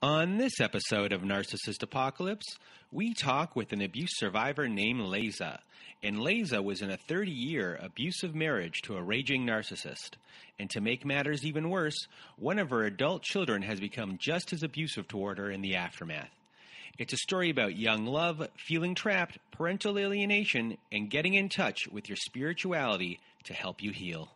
On this episode of Narcissist Apocalypse, we talk with an abuse survivor named Layza. And Layza was in a 30-year abusive marriage to a raging narcissist. And to make matters even worse, one of her adult children has become just as abusive toward her in the aftermath. It's a story about young love, feeling trapped, parental alienation, and getting in touch with your spirituality to help you heal.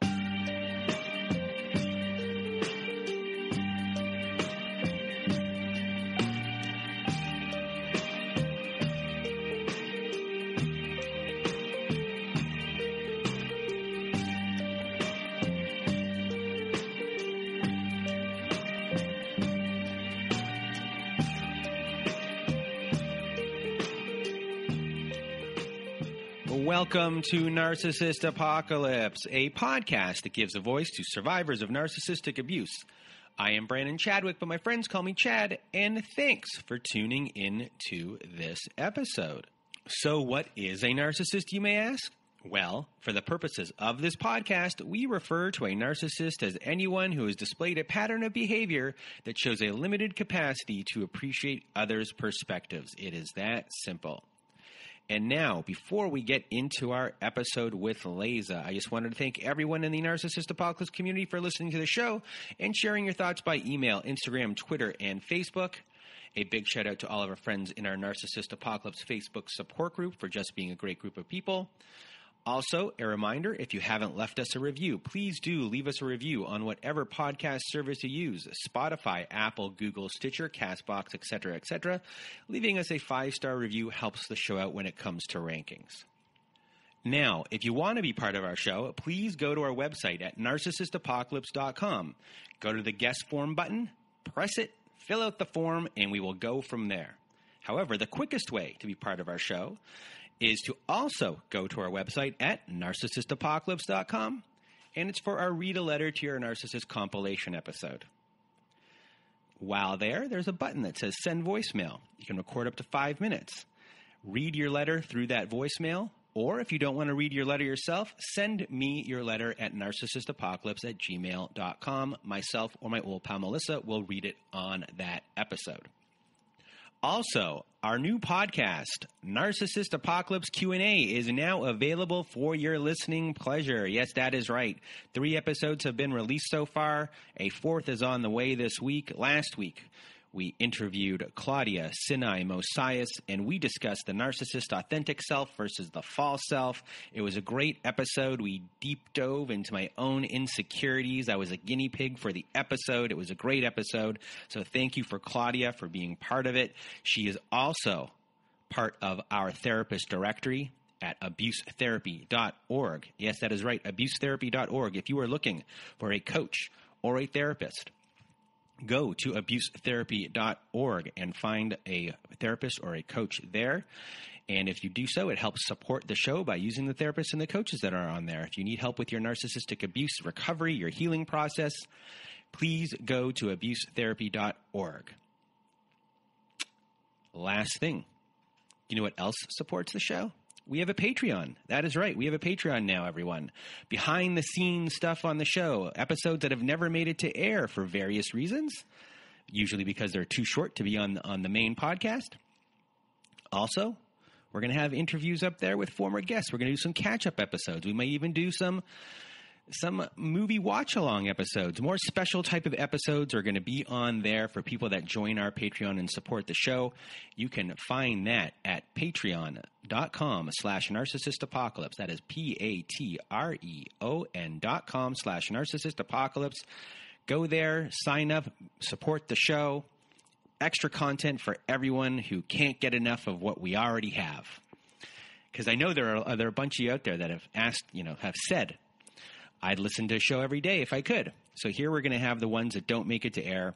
Welcome to Narcissist Apocalypse, a podcast that gives a voice to survivors of narcissistic abuse. I am Brandon Chadwick, but my friends call me Chad, and thanks for tuning in to this episode. So what is a narcissist, you may ask? Well, for the purposes of this podcast, we refer to a narcissist as anyone who has displayed a pattern of behavior that shows a limited capacity to appreciate others' perspectives. It is that simple. And now, before we get into our episode with Layza, I just wanted to thank everyone in the Narcissist Apocalypse community for listening to the show and sharing your thoughts by email, Instagram, Twitter, and Facebook. A big shout out to all of our friends in our Narcissist Apocalypse Facebook support group for just being a great group of people. Also, a reminder, if you haven't left us a review, please do leave us a review on whatever podcast service you use, Spotify, Apple, Google, Stitcher, CastBox, etc., etc. Leaving us a 5-star review helps the show out when it comes to rankings. Now, if you want to be part of our show, please go to our website at narcissistapocalypse.com. Go to the guest form button, press it, fill out the form, and we will go from there. However, the quickest way to be part of our show is to also go to our website at narcissistapocalypse.com, and it's for our Read a Letter to Your Narcissist compilation episode. While there's a button that says Send Voicemail. You can record up to 5 minutes. Read your letter through that voicemail, or if you don't want to read your letter yourself, send me your letter at narcissistapocalypse@gmail.com. Myself or my old pal Melissa will read it on that episode. Also, our new podcast, Narcissist Apocalypse Q&A, is now available for your listening pleasure. Yes, that is right. 3 episodes have been released so far. A 4th is on the way this week. Last week, we interviewed Claudia, Sinai, Mosias, and we discussed the narcissist authentic self versus the false self. It was a great episode. We deep dove into my own insecurities. I was a guinea pig for the episode. It was a great episode. So thank you for Claudia for being part of it. She is also part of our therapist directory at abusetherapy.org. Yes, that is right, abusetherapy.org. If you are looking for a coach or a therapist, go to abusetherapy.org and find a therapist or a coach there. And if you do so, it helps support the show by using the therapists and the coaches that are on there. If you need help with your narcissistic abuse recovery, your healing process, please go to abusetherapy.org. Last thing, you know what else supports the show? We have a Patreon. That is right. We have a Patreon now, everyone. Behind-the-scenes stuff on the show. Episodes that have never made it to air for various reasons. Usually because they're too short to be on the main podcast. Also, we're going to have interviews up there with former guests. We're going to do some catch-up episodes. We might even do some movie watch-along episodes. More special type of episodes are going to be on there for people that join our Patreon and support the show. You can find that at patreon.com/narcissistapocalypse. That is patreon.com/narcissistapocalypse. Go there, sign up, support the show. Extra content for everyone who can't get enough of what we already have. Because I know there are a bunch of you out there that have asked, have said, I'd listen to a show every day if I could. So here we're going to have the ones that don't make it to air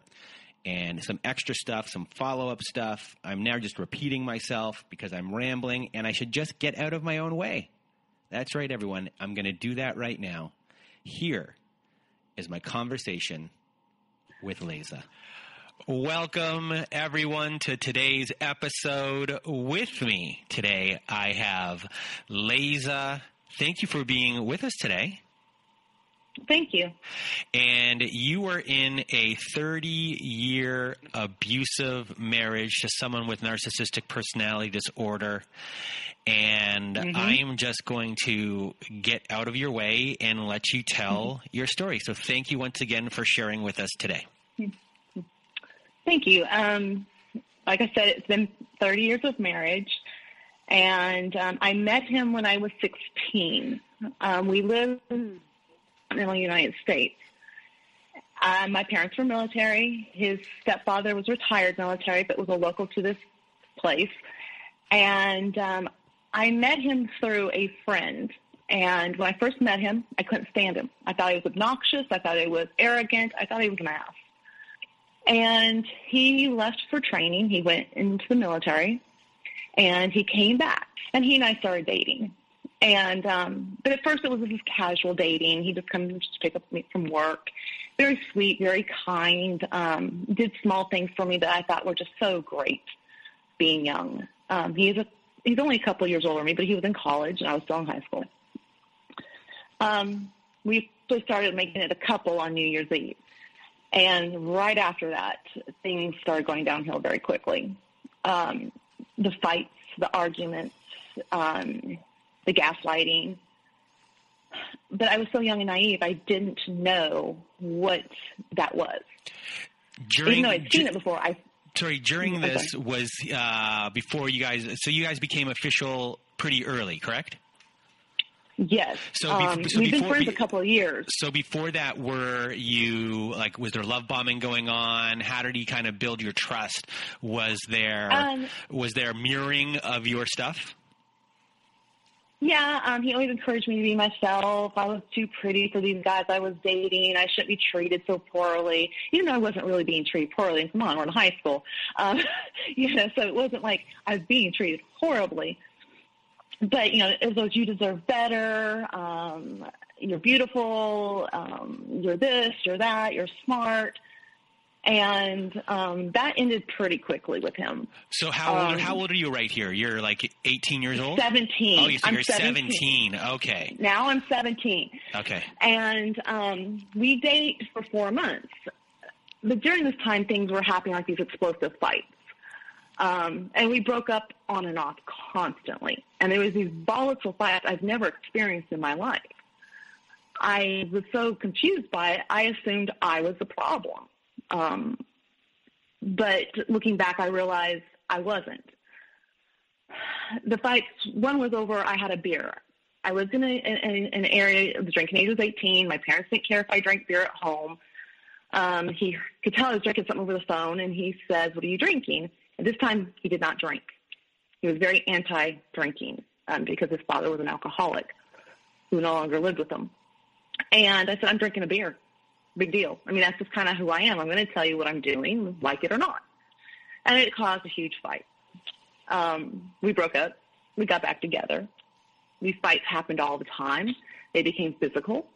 and some extra stuff, some follow-up stuff. I'm now just repeating myself because I'm rambling, and I should just get out of my own way. That's right, everyone. I'm going to do that right now. Here is my conversation with Layza. Welcome, everyone, to today's episode. With me today, I have Layza. Thank you for being with us today. Thank you. And you were in a 30-year abusive marriage to someone with narcissistic personality disorder. And I am just going to get out of your way and let you tell your story. So thank you once again for sharing with us today. Thank you. Like I said, it's been 30 years of marriage. And I met him when I was 16. We lived in the United States. My parents were military. His stepfather was retired military, but was a local to this place. And I met him through a friend. And when I first met him, I couldn't stand him. I thought he was obnoxious. I thought he was arrogant. I thought he was an ass. And he left for training. He went into the military. And he came back, and he and I started dating. And but at first it was just casual dating. He just come to pick up me from work. Very sweet, very kind. Did small things for me that I thought were just so great. Being young, he's only a couple of years older than me, but he was in college, and I was still in high school. We just started making it a couple on New Year's Eve, and right after that, things started going downhill very quickly. The fights, the arguments, the gaslighting. But I was so young and naive, I didn't know what that was. Even though I'd seen it before. During this was before you guys, so you guys became official pretty early, correct? Yes. We've been friends a couple of years. So before that, were you, was there love bombing going on? How did he kind of build your trust? Was there mirroring of your stuff? Yeah, he always encouraged me to be myself. I was too pretty for these guys I was dating. I shouldn't be treated so poorly, even though I wasn't really being treated poorly. And come on, we're in high school. So it wasn't like I was being treated horribly. But, it was, you deserve better, you're beautiful, you're this, you're that, you're smart. And that ended pretty quickly with him. So how old are you right here? You're 18 years old? 17. Oh, so you're 17. Okay. Now I'm 17. Okay. And we date for 4 months. But during this time, things were happening like these explosive fights. And we broke up on and off constantly. And there was these volatile fights I've never experienced in my life. I was so confused by it, I assumed I was the problem. But looking back, I realized I wasn't. The fights, one was over, I had a beer. I lived in an area, the drinking age was 18. My parents didn't care if I drank beer at home. He could tell I was drinking something over the phone, and he says, "What are you drinking?" And this time, he did not drink. He was very anti-drinking because his father was an alcoholic who no longer lived with him. And I said, "I'm drinking a beer. Big deal. I mean, that's just kind of who I am. I'm going to tell you what I'm doing, like it or not." And it caused a huge fight. We broke up. We got back together. These fights happened all the time. They became physical.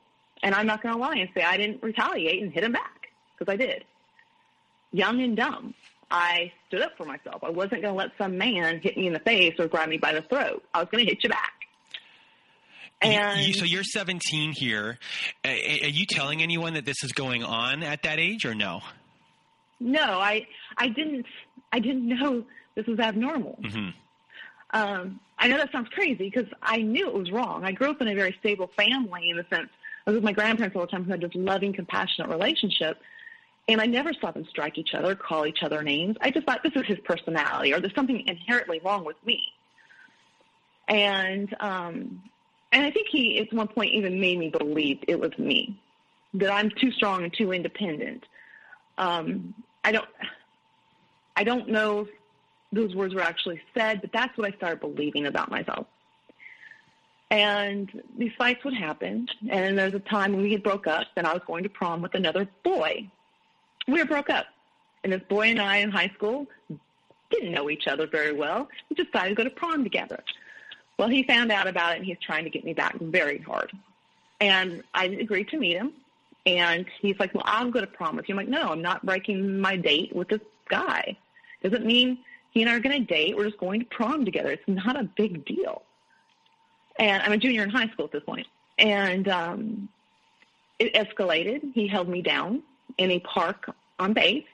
And I'm not going to lie and say I didn't retaliate and hit him back, because I did. Young and dumb. I stood up for myself. I wasn't going to let some man hit me in the face or grab me by the throat. I was going to hit you back. And so you're 17 here. Are you telling anyone that this is going on at that age, or no? No, I didn't know this was abnormal. Mm-hmm. I know that sounds crazy because I knew it was wrong. I grew up in a very stable family in the sense I was with my grandparents all the time who had this loving, compassionate relationship. And I never saw them strike each other, call each other names. I just thought this is his personality, or there's something inherently wrong with me. And I think he, at one point, even made me believe it was me, that I'm too strong and too independent. I don't know if those words were actually said, but that's what I started believing about myself. And these fights would happen, and then there was a time when we had broke up, and I was going to prom with another boy. We were broke up, and this boy and I in high school didn't know each other very well. We just decided to go to prom together. Well, he found out about it, and he's trying to get me back very hard. And I agreed to meet him, and he's like, "Well, I'll go to prom with you." I'm like, "No, I'm not breaking my date with this guy. Doesn't mean he and I are going to date. We're just going to prom together. It's not a big deal." And I'm a junior in high school at this point. And it escalated. He held me down in a park on base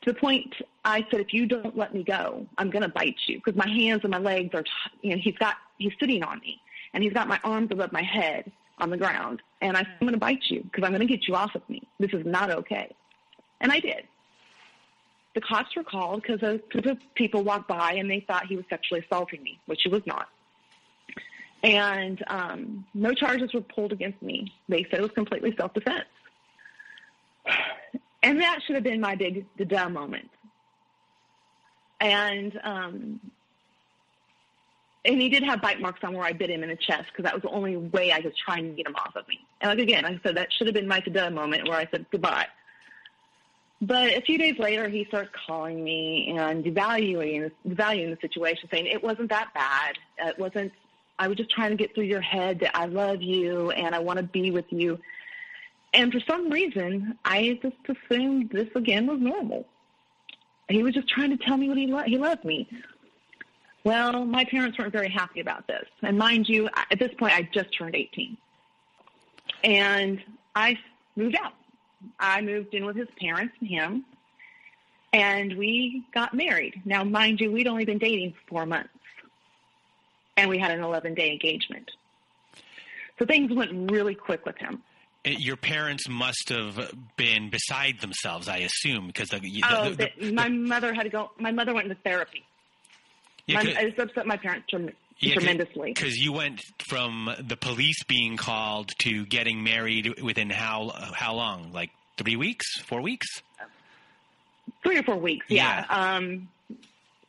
to the point I said, if you don't let me go, I'm going to bite you, because my hands and my legs are, he's sitting on me, and he's got my arms above my head on the ground. And I said, I'm going to bite you because I'm going to get you off of me. This is not okay. And I did. The cops were called because of people walked by and they thought he was sexually assaulting me, which he was not. And no charges were pulled against me. They said it was completely self-defense. And that should have been my big da-da moment. And he did have bite marks on where I bit him in the chest, because that was the only way I was trying to get him off of me. And again, I said that should have been my da-da moment where I said goodbye. But a few days later, he starts calling me and devaluing the situation, saying it wasn't that bad. It wasn't. I was just trying to get through your head that I love you and I want to be with you. And for some reason, I just assumed this again was normal. He was just trying to tell me what he loved me. Well, my parents weren't very happy about this. And mind you, at this point, I just turned 18. And I moved out. I moved in with his parents and him, and we got married. Now, mind you, we'd only been dating for 4 months, and we had an 11-day engagement. So things went really quick with him. Your parents must have been beside themselves, I assume, because my mother had to go. My mother went into therapy. It upset my parents tremendously. Because you went from the police being called to getting married within how long? Like 3 weeks, 4 weeks? 3 or 4 weeks, yeah.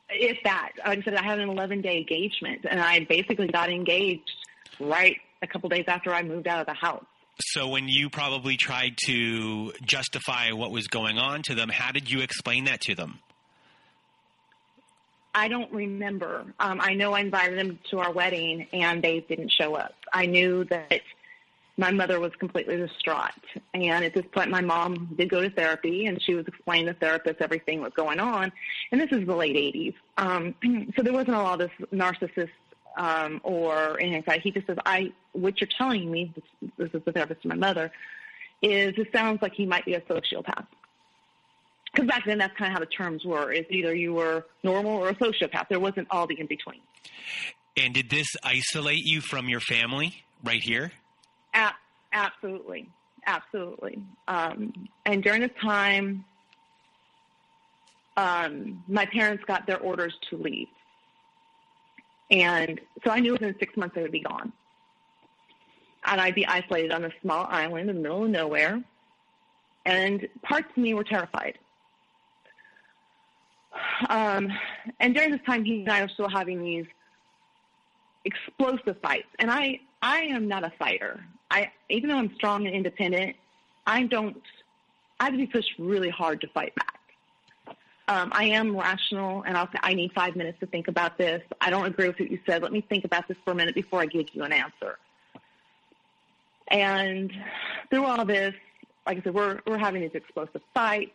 If that. Like I said, I had an 11-day engagement, and I basically got engaged right a couple days after I moved out of the house. So when you probably tried to justify what was going on to them, how did you explain that to them? I don't remember. I know I invited them to our wedding, and they didn't show up. I knew that my mother was completely distraught. And at this point, my mom did go to therapy, and she was explaining to the therapist everything that was going on. And this is the late 80s. So there wasn't a lot of this narcissist or anything like that. He just says, what you're telling me, this is the therapist to my mother, is it sounds like he might be a sociopath. Because back then, that's kind of how the terms were. Is either you were normal or a sociopath. There wasn't all the in-between. And did this isolate you from your family right here? Absolutely. Absolutely. And during this time, my parents got their orders to leave. And so I knew within 6 months they would be gone. And I'd be isolated on a small island in the middle of nowhere. And parts of me were terrified. And during this time, he and I are still having these explosive fights. And I am not a fighter. Even though I'm strong and independent, I have to be pushed really hard to fight back. I am rational, and I'll say, I need 5 minutes to think about this. I don't agree with what you said. Let me think about this for a minute before I give you an answer. And through all this, like I said, we're having these explosive fights,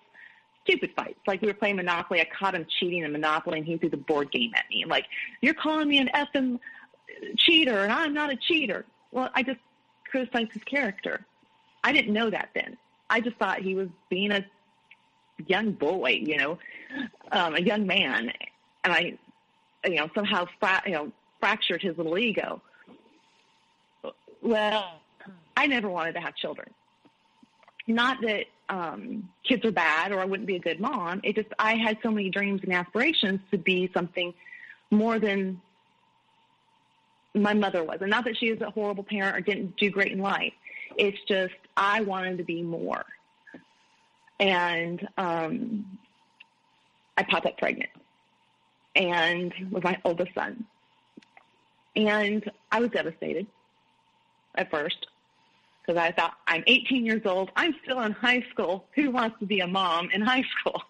stupid fights. Like we were playing Monopoly. I caught him cheating in Monopoly, and he threw the board game at me. Like, you're calling me an effing cheater, and I'm not a cheater. Well, I just criticized his character. I didn't know that then. I just thought he was being a young boy, a young man. And I, somehow, fractured his little ego. Well, I never wanted to have children. Not that kids are bad or I wouldn't be a good mom. It just, I had so many dreams and aspirations to be something more than my mother was. And not that she was a horrible parent or didn't do great in life. It's just, I wanted to be more. And I popped up pregnant and with my oldest son. And I was devastated at first, because I thought, I'm 18 years old. I'm still in high school. Who wants to be a mom in high school?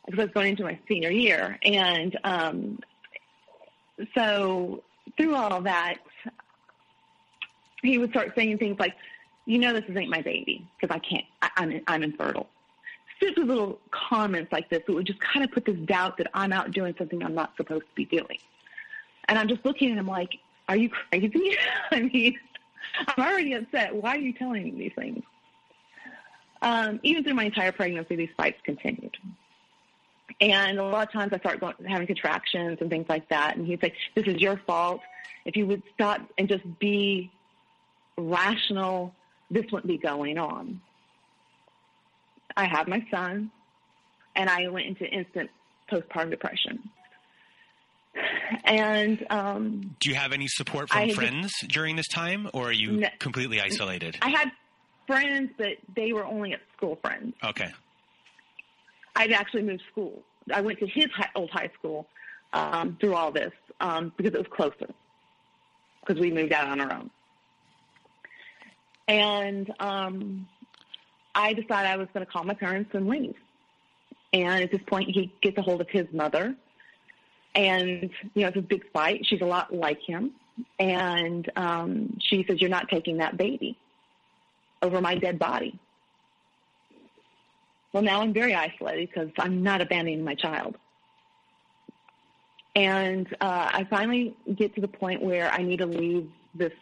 Because I was going into my senior year. And so through all of that, he would start saying things like, this ain't my baby, because I can't, I'm infertile. Stupid little comments like this that would just kind of put this doubt that I'm out doing something I'm not supposed to be doing. And I'm just looking at him like, are you crazy? I mean, I'm already upset. Why are you telling me these things? Even through my entire pregnancy, these fights continued. And a lot of times I start having contractions and things like that. And he'd say, this is your fault. If you would stop and just be rational, this wouldn't be going on. I have my son, and I went into instant postpartum depression. And do you have any support from friends during this time, or are you completely isolated? I had friends, but they were only at school friends. Okay. I'd actually moved school. I went to his old high school through all this because it was closer, because we moved out on our own. And I decided I was going to call my parents and leave. And at this point, he gets a hold of his mother. And, it's a big fight. She's a lot like him. And she says, you're not taking that baby over my dead body. Well, now I'm very isolated because I'm not abandoning my child. And I finally get to the point where I need to leave this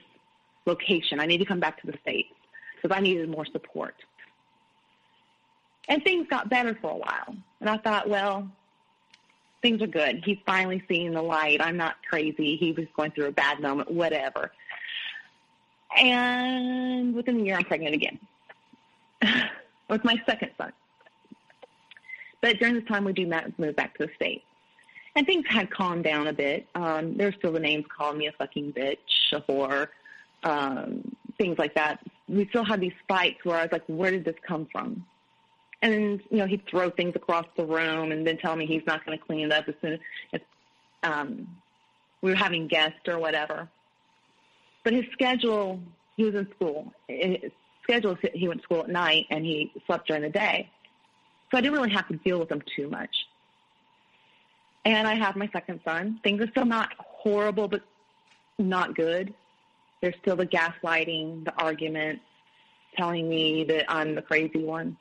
location. I need to come back to the States because I needed more support. And things got better for a while. And I thought, well, things are good. He's finally seeing the light. I'm not crazy. He was going through a bad moment, whatever. And within a year, I'm pregnant again with my second son. But during this time, we do move back to the States. And things had calmed down a bit. There's still the names calling me a fucking bitch, a whore, things like that. We still had these fights where I was like, where did this come from? And, he'd throw things across the room and then tell me he's not going to clean it up as soon as we were having guests or whatever. But his schedule, he was in school. His schedule, he went to school at night and he slept during the day. So I didn't really have to deal with him too much. And I have my second son. Things are still not horrible, but not good. There's still the gaslighting, the arguments, telling me that I'm the crazy one.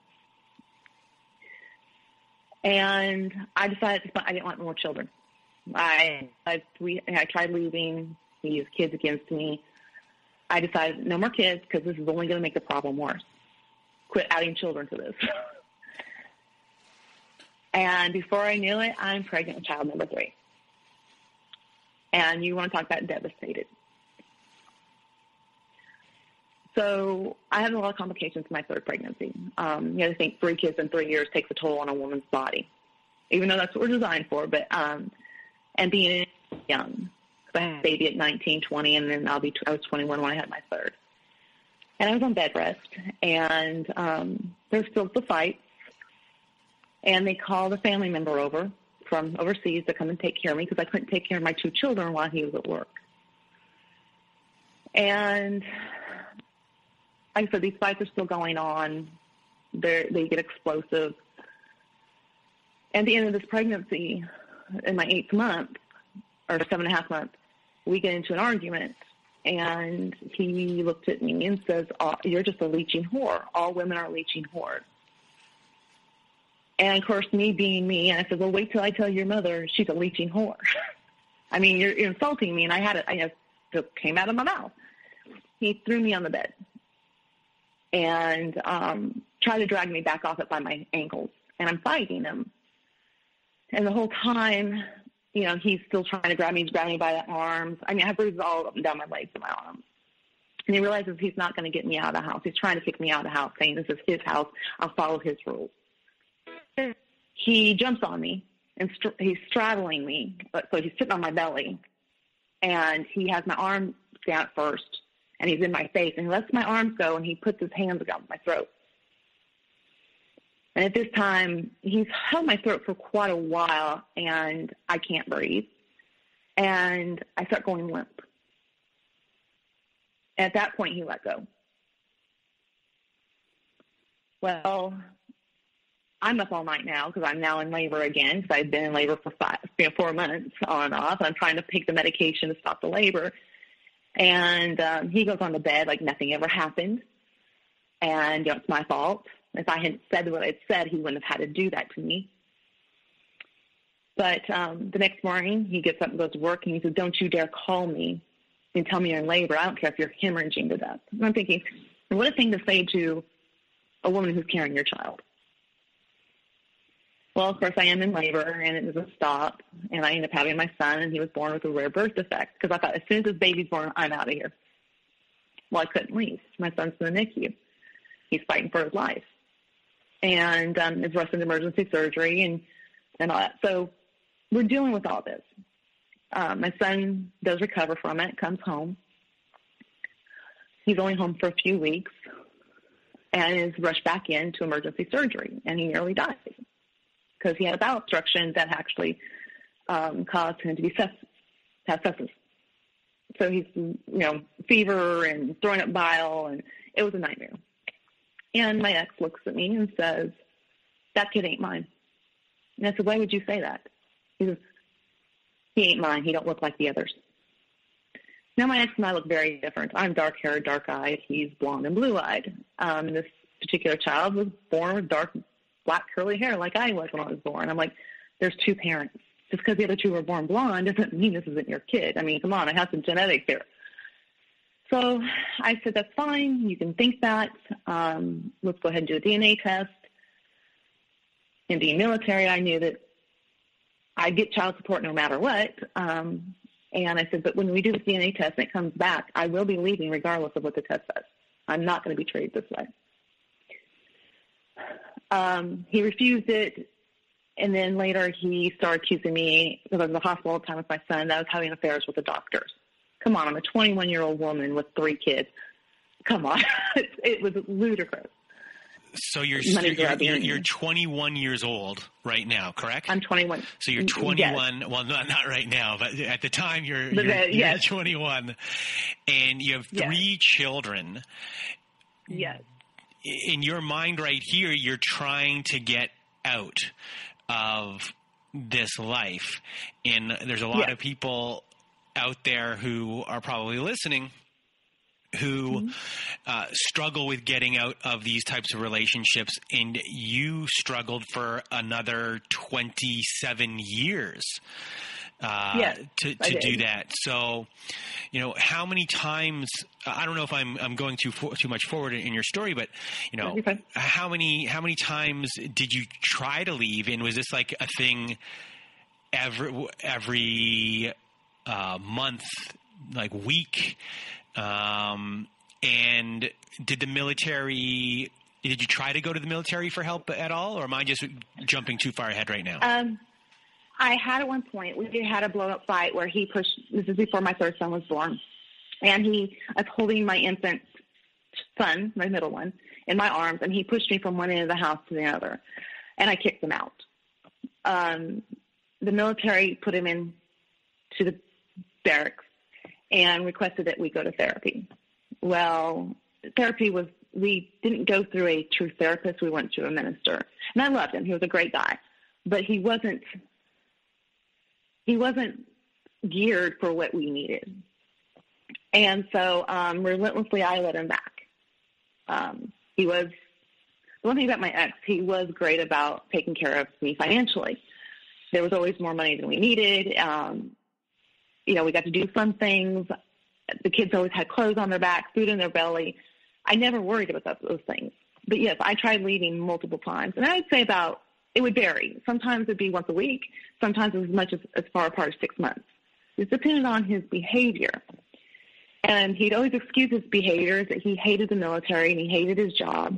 And I decided I didn't want more children. I tried leaving. He used kids against me. I decided no more kids because this is only going to make the problem worse. Quit adding children to this. And before I knew it, I'm pregnant with child number 3. And you want to talk about devastated. So I had a lot of complications in my third pregnancy. I think 3 kids in 3 years takes a toll on a woman's body, even though that's what we're designed for. But and being young, because I had a baby at 19, 20, and then I was 21 when I had my third. And I was on bed rest, and there was still the fights. And they called a family member over from overseas to come and take care of me because I couldn't take care of my 2 children while he was at work. And like I said, these fights are still going on. They get explosive. At the end of this pregnancy, in my 8th month, or 7.5 months, we get into an argument. And he looked at me and says, you're just a leeching whore. All women are leeching whores. And, of course, me being me, and I said, well, wait till I tell your mother she's a leeching whore. I mean, you're insulting me, and it came out of my mouth. He threw me on the bed and tried to drag me back off it by my ankles, and I'm fighting him. And the whole time, he's still trying to grab me by the arms. I mean, I have bruises all up and down my legs and my arms. And he realizes he's not going to get me out of the house. He's trying to kick me out of the house, saying this is his house. I'll follow his rules. He jumps on me, and he's straddling me. So he's sitting on my belly, and he has my arm down first, and he's in my face, and he lets my arms go, and he puts his hands around my throat. And at this time, he's held my throat for quite a while, and I can't breathe. And I start going limp. At that point, he let go. Well, I'm up all night now because I'm now in labor again because I've been in labor for 4 months on and off. And I'm trying to take the medication to stop the labor. And he goes on the bed like nothing ever happened. And it's my fault. If I hadn't said what I'd said, he wouldn't have had to do that to me. But the next morning, he gets up and goes to work, and he says, don't you dare call me and tell me you're in labor. I don't care if you're hemorrhaging to death. And I'm thinking, what a thing to say to a woman who's carrying your child. Well, of course, I am in labor, and it doesn't stop, and I end up having my son, and he was born with a rare birth defect, because I thought as soon as this baby's born, I'm out of here. Well, I couldn't leave. My son's in the NICU. He's fighting for his life, and is rushed into emergency surgery and all that. So we're dealing with all this. My son does recover from it, comes home. He's only home for a few weeks and is rushed back into emergency surgery, and he nearly dies because he had a bowel obstruction that actually caused him to have sepsis. So he's, fever and throwing up bile, and it was a nightmare. And my ex looks at me and says, "That kid ain't mine." And I said, "Why would you say that?" He says, "He ain't mine. He don't look like the others." Now, my ex and I look very different. I'm dark-haired, dark-eyed. He's blonde and blue-eyed. This particular child was born with dark, black, curly hair like I was when I was born. I'm like, there's two parents. Just because the other two were born blonde doesn't mean this isn't your kid. I mean, come on, I have some genetics here. So I said, that's fine. You can think that. Let's go ahead and do a DNA test. In being military, I knew that I'd get child support no matter what. And I said, but when we do the DNA test and it comes back, I will be leaving regardless of what the test says. I'm not going to be treated this way. He refused it. And then later he started accusing me, because I was in the hospital all the time with my son, that I was having affairs with the doctors. Come on, I'm a 21-year-old woman with 3 kids. Come on. It was ludicrous. So you're 21 years old right now, correct? I'm 21. So you're 21. Yes. Well, not right now, but at the time you're yes. 21, and you have 3 children. Yes. In your mind right here, you're trying to get out of this life, and there's a lot of people out there who are probably listening who struggle with getting out of these types of relationships, and you struggled for another 27 years to do that. So, how many times, I don't know if I'm going too much forward in your story, but, how many times did you try to leave? And was this like a thing every month, like week? And did you try to go to the military for help at all, or am I just jumping too far ahead right now? I had at one point, we had a blow-up fight where he pushed, this is before my 3rd son was born, and I was holding my infant son, my middle one, in my arms, and he pushed me from one end of the house to the other, and I kicked him out. The military put him into the barracks and requested that we go to therapy. Well, we didn't go through a true therapist. We went to a minister. And I loved him. He was a great guy. But he wasn't geared for what we needed. And so relentlessly, I let him back. The one thing about my ex, he was great about taking care of me financially. There was always more money than we needed. We got to do fun things. The kids always had clothes on their back, food in their belly. I never worried about those things. But, yes, I tried leaving multiple times. And I would say it would vary. Sometimes it would be once a week, sometimes as much as far apart as 6 months. It depended on his behavior. And he'd always excuse his behaviors, that he hated the military and he hated his job.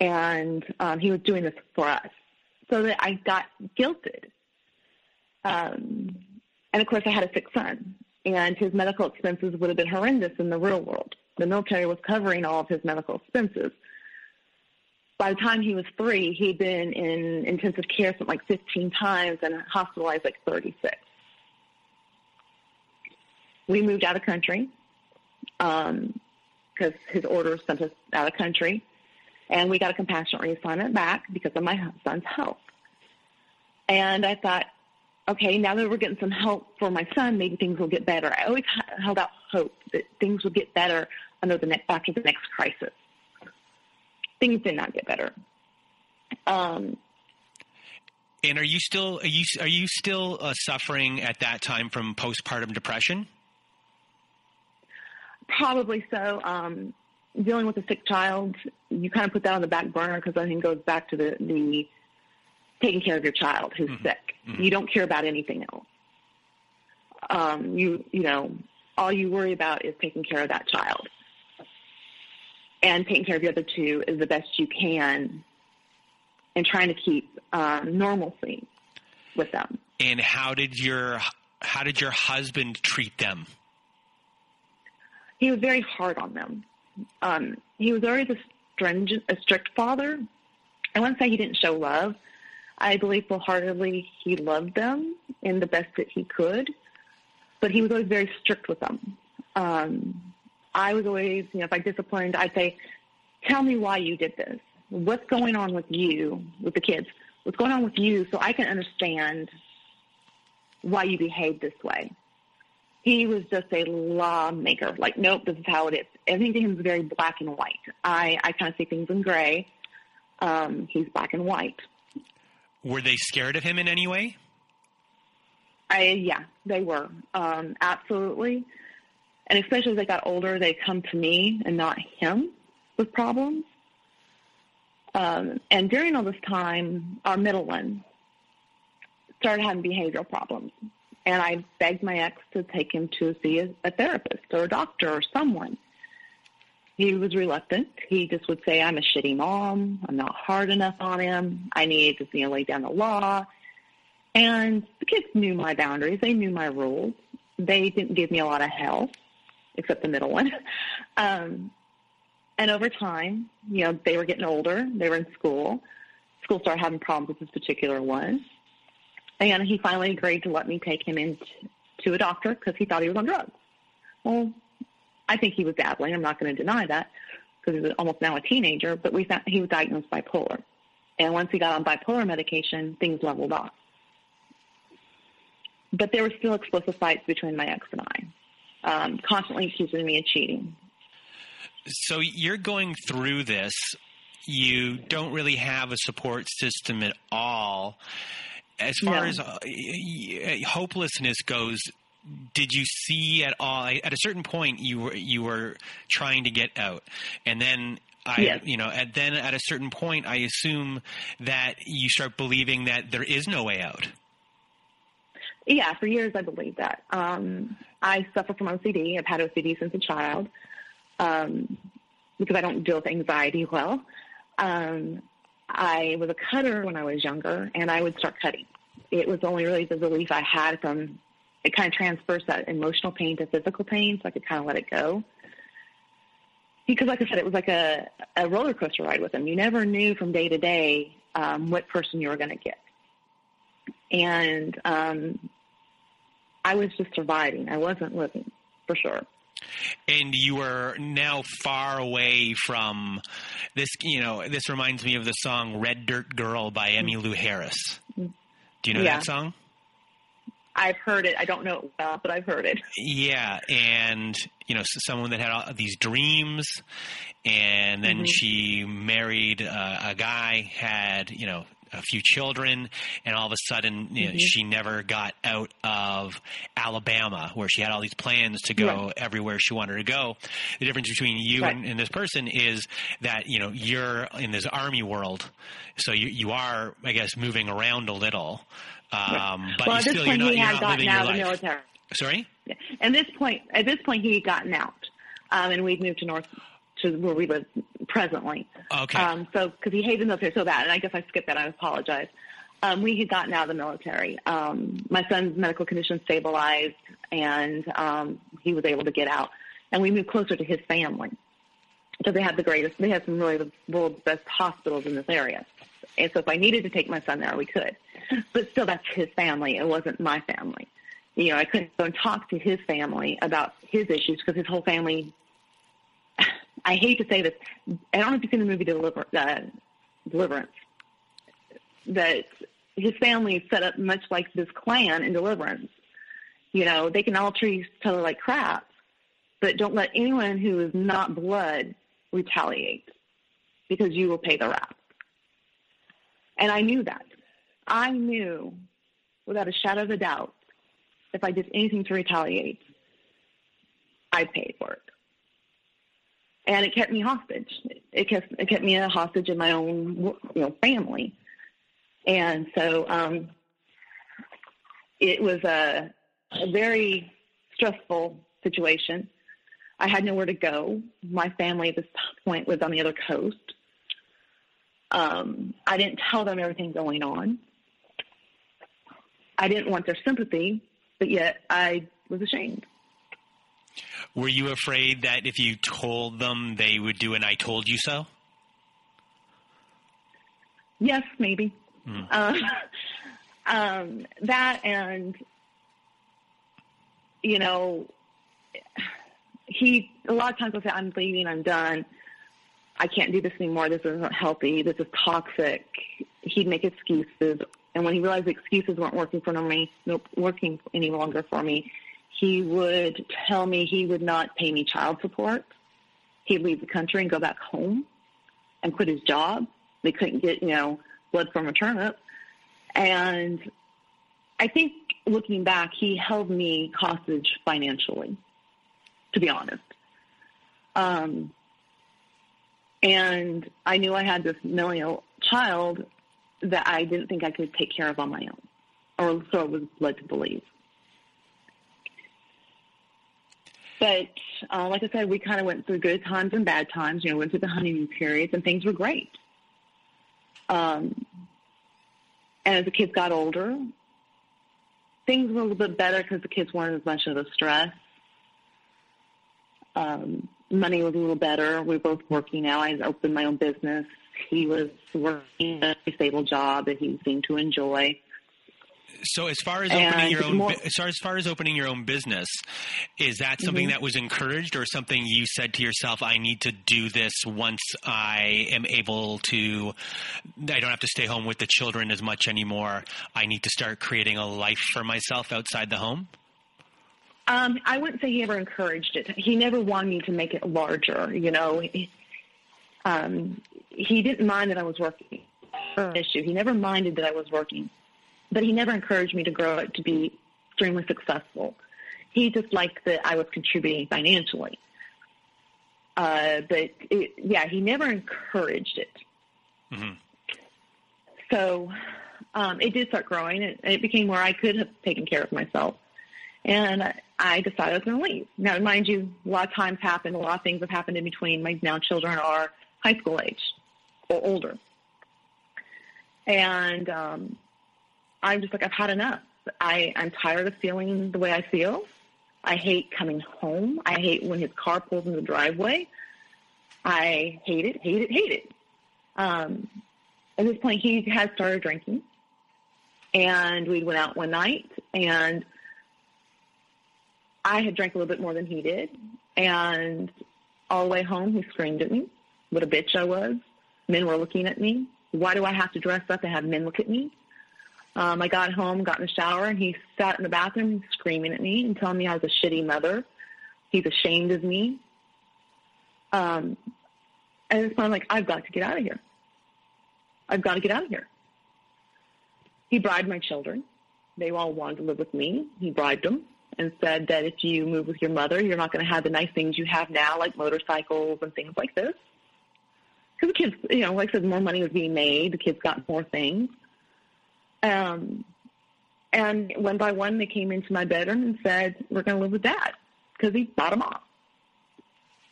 And he was doing this for us. So that I got guilted. And, of course, I had a sick son, and his medical expenses would have been horrendous in the real world. The military was covering all of his medical expenses. By the time he was 3, he'd been in intensive care something like 15 times and hospitalized like 36. We moved out of country because his orders sent us out of country, and we got a compassionate reassignment back because of my son's health. And I thought, okay, now that we're getting some help for my son, maybe things will get better. I always held out hope that things would get better after the next crisis. Things did not get better. And are you still suffering at that time from postpartum depression? Probably so. Dealing with a sick child, you kind of put that on the back burner because I think it goes back to the taking care of your child who's sick. You don't care about anything else. You know, all you worry about is taking care of that child. And taking care of the other two is the best you can and trying to keep normalcy with them. And how did your husband treat them? He was very hard on them. He was always a strict father. I wouldn't say he didn't show love. I believe full-heartedly he loved them in the best that he could, but he was always very strict with them. I was always, you know, if I disciplined, I'd say, tell me why you did this. What's going on with you, with the kids? What's going on with you so I can understand why you behave this way? He was just a lawmaker. Like, nope, this is how it is. Everything to him is very black and white. I kind of see things in gray. He's black and white. Were they scared of him in any way? Yeah, they were. Absolutely. And especially as they got older, they come to me and not him with problems. And during all this time, our middle one started having behavioral problems. And I begged my ex to take him to see a therapist or a doctor or someone. He was reluctant. He just would say, I'm a shitty mom. I'm not hard enough on him. I need to, you know, lay down the law. And the kids knew my boundaries. They knew my rules. They didn't give me a lot of help, except the middle one. And over time, you know, they were getting older. They were in school. School started having problems with this particular one. And he finally agreed to let me take him to a doctor because he thought he was on drugs. Well, I think he was dabbling. I'm not going to deny that because he's almost now a teenager. But we found he was diagnosed bipolar. And once he got on bipolar medication, things leveled off. But there were still explosive fights between my ex and I, constantly accusing me of cheating. So you're going through this. You don't really have a support system at all. As far as hopelessness goes, did you see at all? At a certain point, you were trying to get out, and then then at a certain point, I assume that you start believing that there is no way out. Yeah, for years I believed that. I suffer from OCD. I've had OCD since a child because I don't deal with anxiety well. I was a cutter when I was younger, and I would start cutting. It was only really the relief I had from it kind of transfers that emotional pain to physical pain, so I could kind of let it go. Because, like I said, it was like a roller coaster ride with him. You never knew from day to day what person you were going to get. And I was just surviving. I wasn't living, for sure. And you are now far away from this, you know, this reminds me of the song Red Dirt Girl by Emmylou Harris. Do you know that song? I've heard it. I don't know it well, but I've heard it. Yeah. And, you know, someone that had all these dreams, and then she married a guy, had, you know, a few children, and all of a sudden, you know, she never got out of Alabama, where she had all these plans to go everywhere she wanted to go. The difference between you and this person is that, you know, you're in this army world, so you are, I guess, moving around a little, but well, you're not living your life. Military. Sorry? Yeah. At this point, he had gotten out, and we'd moved to where we live presently. Okay. So, because he hated the military so bad, and I guess I skipped that. I apologize. We had gotten out of the military. My son's medical condition stabilized, and he was able to get out. And we moved closer to his family. So they had some really the world's best hospitals in this area. And so if I needed to take my son there, we could. But still, that's his family. It wasn't my family. You know, I couldn't go and talk to his family about his issues because his whole family, I hate to say this, I don't know if you've seen the movie Deliverance, that his family is set up much like this clan in Deliverance. You know, they can all treat each other like crap, but don't let anyone who is not blood retaliate because you will pay the rap. And I knew that. I knew without a shadow of a doubt if I did anything to retaliate, I'd pay for it. And it kept me hostage. It kept me a hostage in my own, family. And so it was a very stressful situation. I had nowhere to go. My family at this point was on the other coast. I didn't tell them everything going on. I didn't want their sympathy, but yet I was ashamed. Were you afraid that if you told them they would do an I told you so? Yes, maybe. That and, a lot of times he'll say, I'm leaving, I'm done. I can't do this anymore. This isn't healthy. This is toxic. He'd make excuses. And when he realized the excuses weren't working working any longer for me, he would tell me he would not pay me child support. He'd leave the country and go back home and quit his job. They couldn't get, blood from a turnip. And I think looking back, he held me hostage financially, to be honest. And I knew I had this millennial child that I didn't think I could take care of on my own, or so I was led to believe. But like I said, we kind of went through good times and bad times. Went through the honeymoon periods, and things were great. And as the kids got older, things were a little bit better because the kids weren't as much of a stress. Money was a little better. We were both working now. I opened my own business. He was working a stable job that he seemed to enjoy. So as far as opening your own business, is that something that was encouraged, or something you said to yourself, I need to do this once I am able to, I don't have to stay home with the children as much anymore. I need to start creating a life for myself outside the home? I wouldn't say he ever encouraged it. He never wanted me to make it larger, He didn't mind that I was working. He never minded that I was working. But he never encouraged me to grow it to be extremely successful. He just liked that I was contributing financially. He never encouraged it. Mm-hmm. So it did start growing. It became where I could have taken care of myself. And I decided I was going to leave. Now, mind you, a lot of times happened. A lot of things have happened in between. My now children are high school age or older. And I'm just like, I've had enough. I'm tired of feeling the way I feel. I hate coming home. I hate when his car pulls in the driveway. I hate it. At this point, he had started drinking. And we went out one night, and I had drank a little bit more than he did. And all the way home, he screamed at me, what a bitch I was. Men were looking at me. Why do I have to dress up and have men look at me? I got home, got in the shower, and he sat in the bathroom screaming at me and telling me I was a shitty mother. He's ashamed of me. And it's I'm like, I've got to get out of here. He bribed my children. They all wanted to live with me. He bribed them and said that if you move with your mother, you're not going to have the nice things you have now, like motorcycles and things like this. Because the kids, like I said, more money was being made. The kids got more things. And one by one, they came into my bedroom and said, we're going to live with Dad, because he bought them off.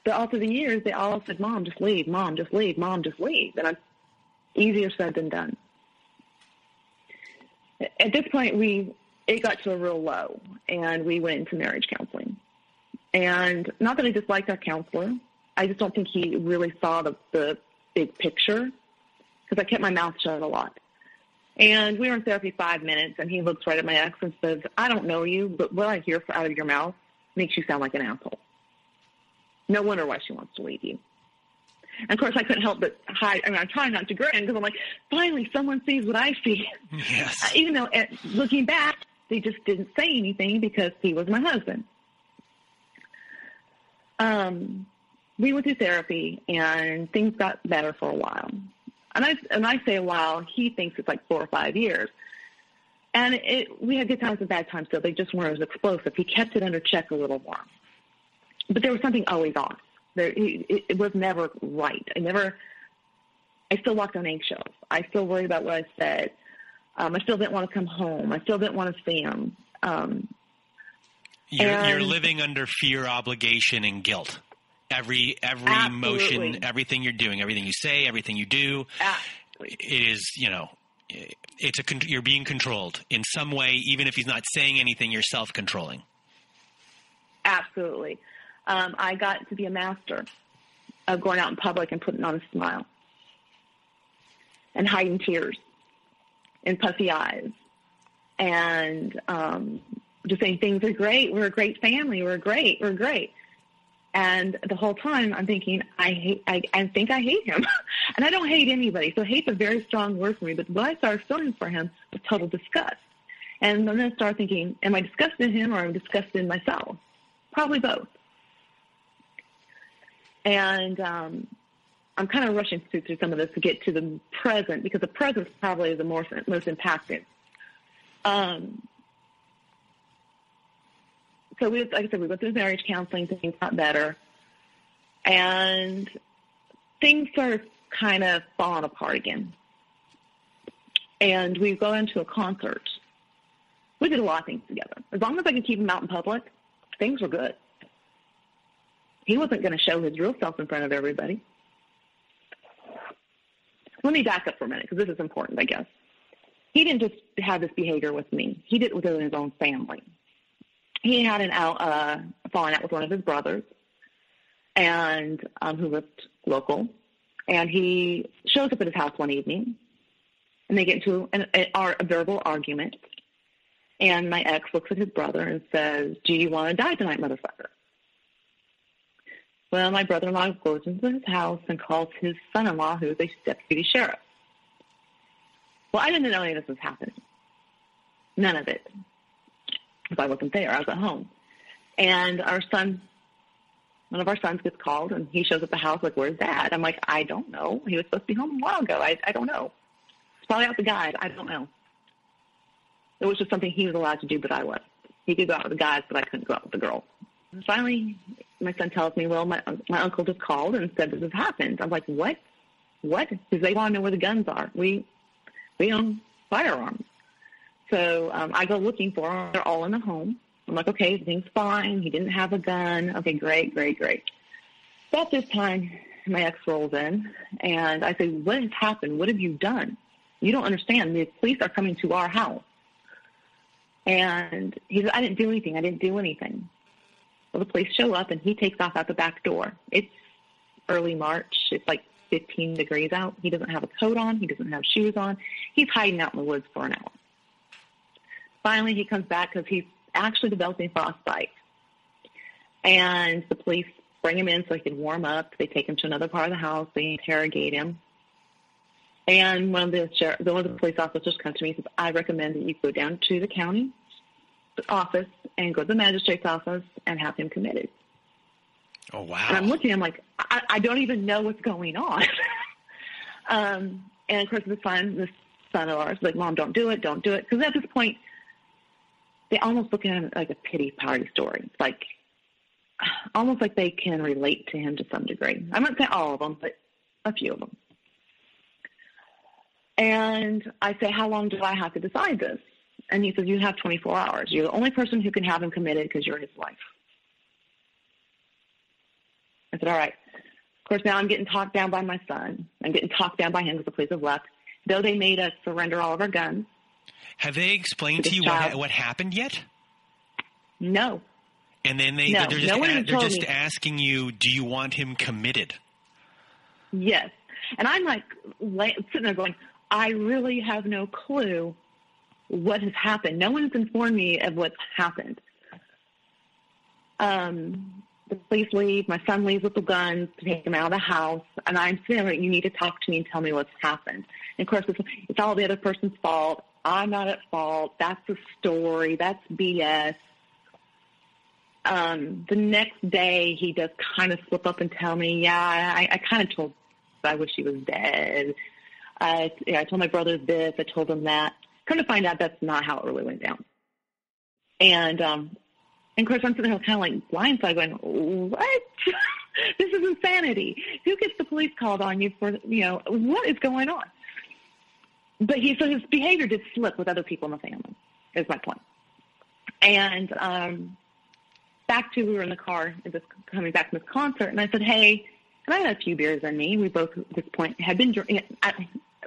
But all through the years, they all said, Mom, just leave. Mom, just leave. Mom, just leave. And easier said than done. At this point, it got to a real low, and we went into marriage counseling. And not that I disliked our counselor. I just don't think he really saw the big picture, because I kept my mouth shut a lot. And we were in therapy 5 minutes, and he looks right at my ex and says, I don't know you, but what I hear out of your mouth makes you sound like an asshole. No wonder why she wants to leave you. And, of course, I couldn't help but hide. I mean, I'm trying not to grin, because I'm like, finally, someone sees what I see. Yes. Even though, looking back, they just didn't say anything because he was my husband. We went through therapy, and things got better for a while. And I say a while, he thinks it's like 4 or 5 years. And we had good times and bad times, so they just weren't as explosive. He kept it under check a little more. But there was something always off. It was never right. I still walked on eggshells. I still worried about what I said. I still didn't want to come home. I still didn't want to see him. You're living under fear, obligation, and guilt. Every emotion, everything you're doing, everything you say, everything you do, it is, you're being controlled in some way. Even if he's not saying anything, you're self-controlling. Absolutely. I got to be a master of going out in public and putting on a smile and hiding tears and puffy eyes and just saying things are great. We're a great family. We're great. And the whole time I'm thinking, I think I hate him. And I don't hate anybody. So hate's a very strong word for me. But what I started feeling for him was total disgust. And then I started thinking, am I disgusted in him or am I disgusted in myself? Probably both. And I'm kind of rushing through some of this to get to the present, because the present probably is the most impacting. So like I said, we went through marriage counseling, things got better, and things started kind of falling apart again. And we go into a concert. We did a lot of things together. As long as I could keep him out in public, things were good. He wasn't going to show his real self in front of everybody. Let me back up for a minute, because this is important, I guess. He didn't just have this behavior with me. He did it within his own family. He had a falling out with one of his brothers, and who lived local. And he shows up at his house one evening, and they get into a verbal argument. And my ex looks at his brother and says, "Do you want to die tonight, motherfucker?" Well, my brother-in-law goes into his house and calls his son-in-law, who is a deputy sheriff. Well, I didn't know any of this was happening. None of it. Because I wasn't there. I was at home. And one of our sons gets called, and he shows up at the house like, "Where's Dad?" I'm like, "I don't know. He was supposed to be home a while ago. I don't know. It's probably out the guide. I don't know." It was just something he was allowed to do, but I wasn't. He could go out with the guys, but I couldn't go out with the girls. And finally, my son tells me, "Well, my uncle just called and said this has happened." I'm like, "What? What?" Because they want to know where the guns are. We own firearms. So I go looking for them. They're all in the home. I'm like, okay, everything's fine. He didn't have a gun. Okay, great. About this time, my ex rolls in, and I say, "What has happened? What have you done? You don't understand. The police are coming to our house." And he said, "I didn't do anything. Well, the police show up, and he takes off out the back door. It's early March. It's like 15 degrees out. He doesn't have a coat on. He doesn't have shoes on. He's hiding out in the woods for an hour. Finally, he comes back because he's actually developing frostbite. And the police bring him in so he can warm up. They take him to another part of the house. They interrogate him. And one of the police officers comes to me and says, "I recommend that you go down to the county office and go to the magistrate's office and have him committed." Oh, wow. And I'm looking, I'm like, I don't even know what's going on. And, of course, the son of ours is like, "Mom, don't do it. Because at this point, they almost look at it like a pity party story. It's like, almost like they can relate to him to some degree. I wouldn't say all of them, but a few of them. And I say, "How long do I have to decide this?" And he says, "You have 24 hours. You're the only person who can have him committed because you're his wife." I said, "All right." Of course, now I'm getting talked down by my son. I'm getting talked down by him because the police have left, though they made us surrender all of our guns. Have they explained to you what happened yet? No. And then they're just asking you, do you want him committed? Yes. And I'm like sitting there going, I really have no clue what has happened. No one's informed me of what's happened. The police leave. My son leaves with the guns to take him out of the house. And I'm saying, like, "You need to talk to me and tell me what's happened." And, of course, it's all the other person's fault. I'm not at fault. That's a story. That's BS. The next day, he does kind of slip up and tell me, I kind of told I wish he was dead. I told my brother this. I told him that. Come to find out, that's not how it really went down. And of course, I'm sitting there kind of like blindsided going, what? This is insanity. Who gets the police called on you for, what is going on? But so his behavior did slip with other people in the family, is my point. And we were in the car coming back from this concert, and I said, hey, and I had a few beers in me. We both at this point had been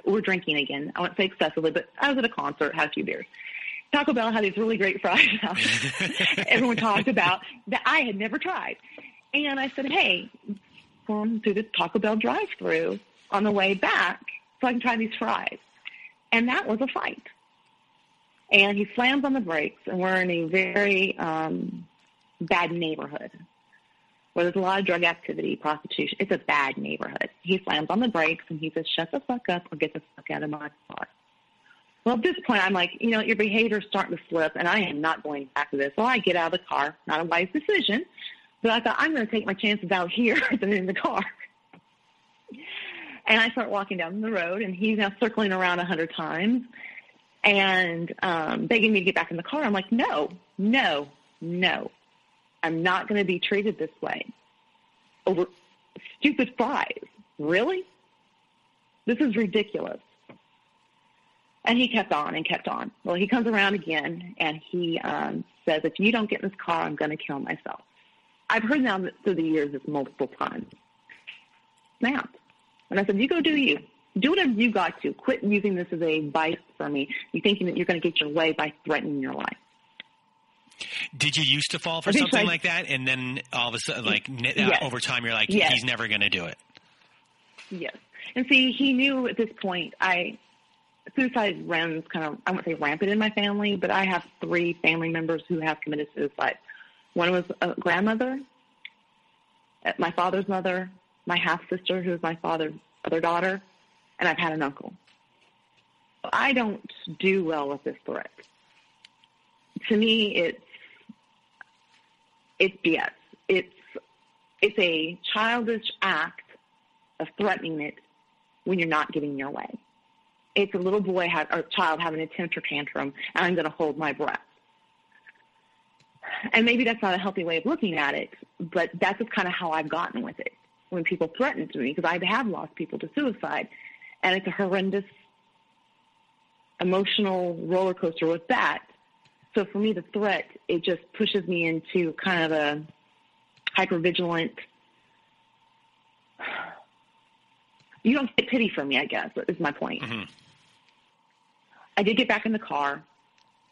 we're drinking again. I won't say excessively, but I was at a concert, had a few beers. Taco Bell had these really great fries out. Everyone talked about that I had never tried. And I said, hey, going through this Taco Bell drive-thru on the way back so I can try these fries. And that was a fight. And he slams on the brakes, and we're in a very bad neighborhood where there's a lot of drug activity, prostitution. It's a bad neighborhood. He slams on the brakes, and he says, shut the fuck up or get the fuck out of my car. Well, at this point, I'm like, your behavior's starting to slip, and I am not going back to this. So I get out of the car. Not a wise decision, but I thought I'm going to take my chances out here than in the car. And I start walking down the road, and he's now circling around 100 times and begging me to get back in the car. I'm like, no. I'm not going to be treated this way over stupid fries. Really? This is ridiculous. And he kept on and kept on. Well, he comes around again, and he says, if you don't get in this car, I'm going to kill myself. I've heard now through the years this multiple times. Snap. And I said, you go do you. Do whatever you got to. Quit using this as a vice for me. You thinking that you're going to get your way by threatening your life. Did you used to fall for something like that, and then all of a sudden, yes. Over time, you're like, yes. He's never going to do it? Yes. And see, he knew at this point, suicide runs I won't say rampant in my family, but I have 3 family members who have committed suicide. One was a grandmother, my father's mother, my half-sister, who is my father's other daughter, and I've had an uncle. I don't do well with this threat. To me, it's BS. It's a childish act of threatening it when you're not getting your way. It's a little boy or child having a temper tantrum, and I'm going to hold my breath. And maybe that's not a healthy way of looking at it, but that's just kind of how I've gotten with it when people threaten to me, because I have lost people to suicide, and it's a horrendous emotional roller coaster with that. So for me, the threat, it just pushes me into kind of a hypervigilant. You don't get pity from me, I guess, is my point. Mm-hmm. I did get back in the car.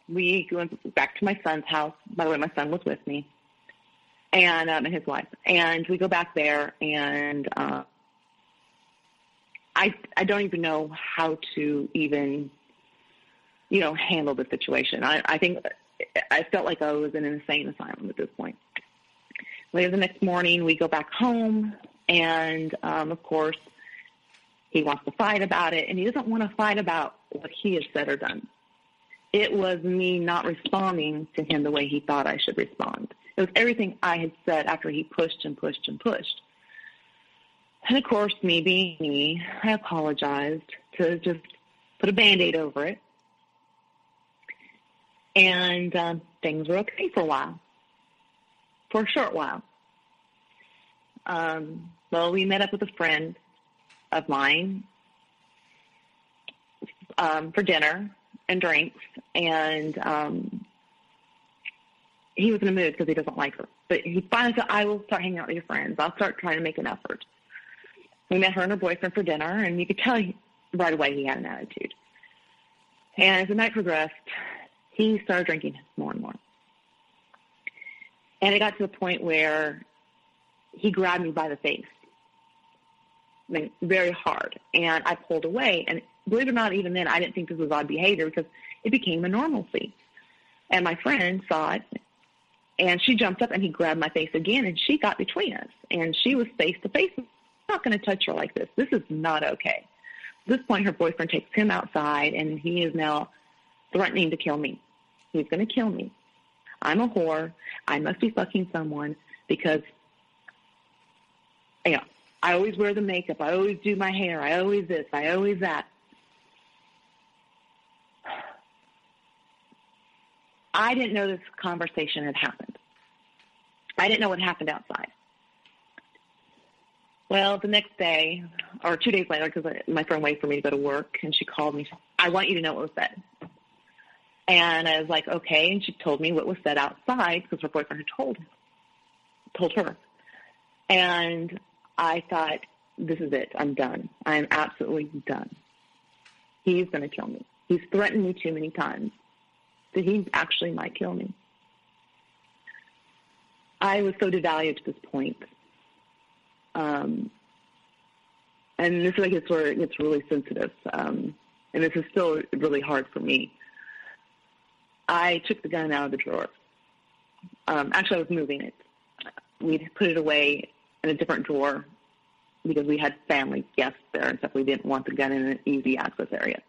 We went back to my son's house. By the way, my son was with me, and his wife. And we go back there, and I don't even know how to even, handle the situation. I think I felt like I was in an insane asylum at this point. Later the next morning, we go back home, and, of course, he wants to fight about it, and he doesn't want to fight about what he has said or done. It was me not responding to him the way he thought I should respond. It was everything I had said after he pushed and pushed and pushed. And, of course, me being me, I apologized to just put a Band-Aid over it. And things were okay for a while, for a short while. Well, we met up with a friend of mine for dinner and drinks, and he was in a mood because he doesn't like her. But he finally said, I will start hanging out with your friends. I'll start trying to make an effort. We met her and her boyfriend for dinner, and you could tell right away he had an attitude. And as the night progressed, he started drinking more and more. And it got to the point where he grabbed me by the face, very hard. And I pulled away. And believe it or not, even then, I didn't think this was odd behavior because it became a normalcy. And my friend saw it, and she jumped up, and he grabbed my face again, and she got between us. And she was face to face. I'm not going to touch her like this. This is not okay. At this point, her boyfriend takes him outside, and he is now threatening to kill me. He's going to kill me. I'm a whore. I must be fucking someone because, I always wear the makeup. I always do my hair. I always this. I always that. I didn't know this conversation had happened. I didn't know what happened outside. Well, the next day, or 2 days later, because my friend waited for me to go to work, and she called me. I want you to know what was said. And I was like, okay. And she told me what was said outside because her boyfriend had told her. And I thought, this is it. I'm done. I'm absolutely done. He's going to kill me. He's threatened me too many times that he actually might kill me. I was so devalued to this point. And this is, I guess, where it gets really sensitive. And this is still really hard for me. I took the gun out of the drawer. Actually, I was moving it. We'd put it away in a different drawer because we had family guests there and stuff. We didn't want the gun in an easy access area.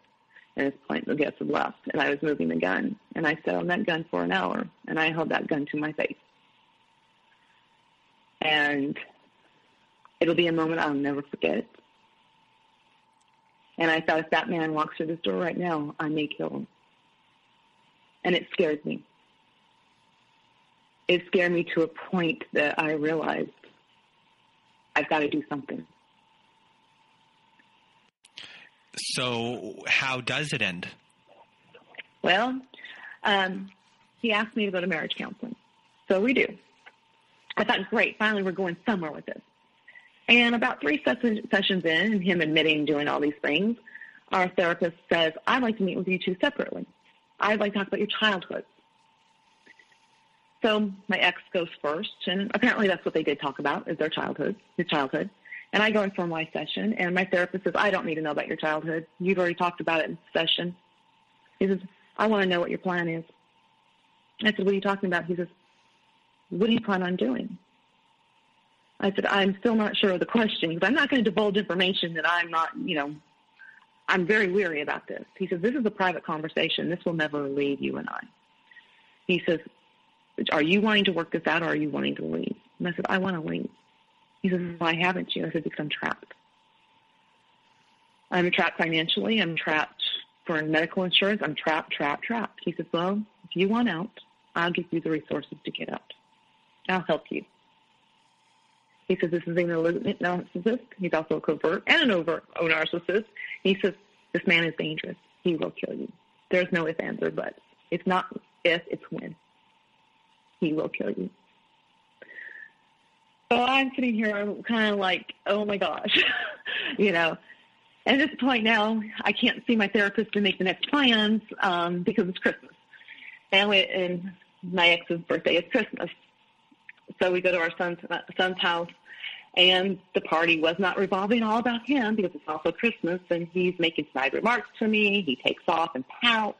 And at this point, the guests had left, and I was moving the gun. And I sat on that gun for an hour, and I held that gun to my face. And it'll be a moment I'll never forget. And I thought, if that man walks through this door right now, I may kill him. And it scared me. It scared me to a point that I realized I've got to do something. So how does it end? Well, he asked me to go to marriage counseling. So we do. I thought, great, finally we're going somewhere with this. And about 3 sessions in, and him admitting doing all these things, our therapist says, I'd like to meet with you two separately. I'd like to talk about your childhood. So my ex goes first, and apparently that's what they did talk about, is their childhood, his childhood. And I go in for my session, and my therapist says, I don't need to know about your childhood. You've already talked about it in the session. He says, I want to know what your plan is. I said, what are you talking about? He says, what do you plan on doing? I said, I'm still not sure of the question, because I'm not going to divulge information that I'm not, I'm very weary about this. He says, this is a private conversation. This will never leave you and I. He says, are you wanting to work this out, or are you wanting to leave? And I said, I want to leave. He says, why haven't you? I said, because I'm trapped. I'm trapped financially. I'm trapped for medical insurance. I'm trapped. He says, well, if you want out, I'll give you the resources to get out. I'll help you. He says, this is an illegitimate narcissist. He's also a covert and an overt narcissist. He says, this man is dangerous. He will kill you. There's no ifs, ands, or buts. It's not if, it's when. He will kill you. So I'm sitting here kind of like, oh, my gosh, And at this point now, I can't see my therapist to make the next plans because it's Christmas. And my ex's birthday is Christmas. So we go to our son's house, and the party was not revolving all about him because it's also Christmas, and he's making snide remarks to me. He takes off and pouts.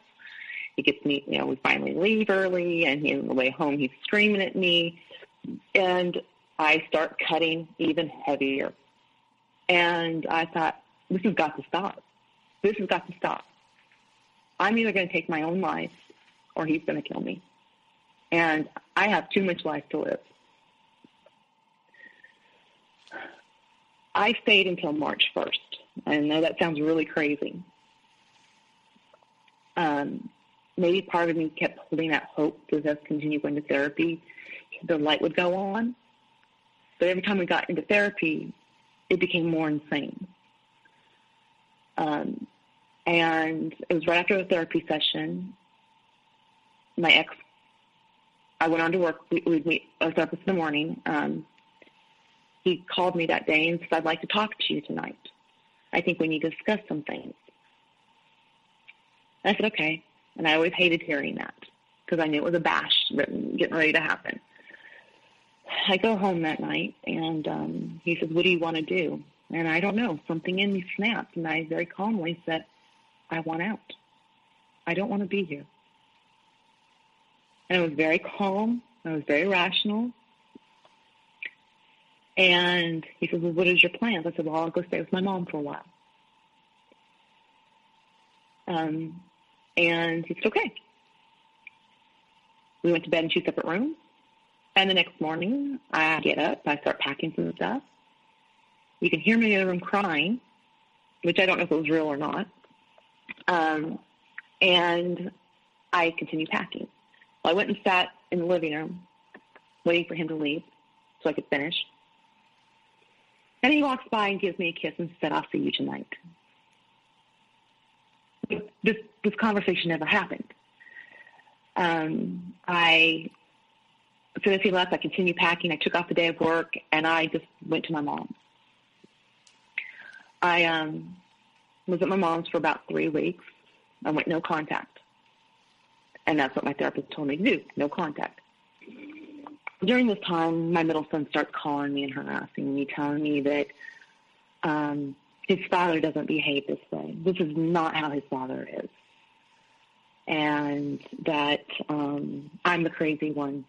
He gets me, we finally leave early, and on the way home, he's screaming at me, and I start cutting even heavier. And I thought, this has got to stop. This has got to stop. I'm either going to take my own life, or he's going to kill me. And I have too much life to live. I stayed until March 1st. I know that sounds really crazy. Maybe part of me kept holding that hope that as I continued going to therapy, the light would go on. But every time we got into therapy, it became more insane. And it was right after the therapy session, my ex, I went on to work. We'd meet a therapist in the morning. He called me that day and said, I'd like to talk to you tonight. I think we need to discuss some things. And I said, okay. And I always hated hearing that because I knew it was a bash getting ready to happen. I go home that night, and he says, what do you want to do? And I don't know. Something in me snapped, and I very calmly said, I want out. I don't want to be here. And it was very calm. I was very rational. And he said, well, what is your plans? I said, well, I'll go stay with my mom for a while. And he said, okay. We went to bed in 2 separate rooms. And the next morning, I get up. I start packing some stuff. You can hear me in the other room crying, which I don't know if it was real or not. And I continue packing. Well, I went and sat in the living room, waiting for him to leave so I could finish. And he walks by and gives me a kiss and said, "I'll see you tonight." This conversation never happened. As soon as he left, I continued packing. I took off the day of work, and I just went to my mom. I was at my mom's for about 3 weeks. I went no contact. And that's what my therapist told me to do, no contact. During this time, my middle son starts calling me and harassing me, telling me that his father doesn't behave this way. This is not how his father is. And that I'm the crazy one,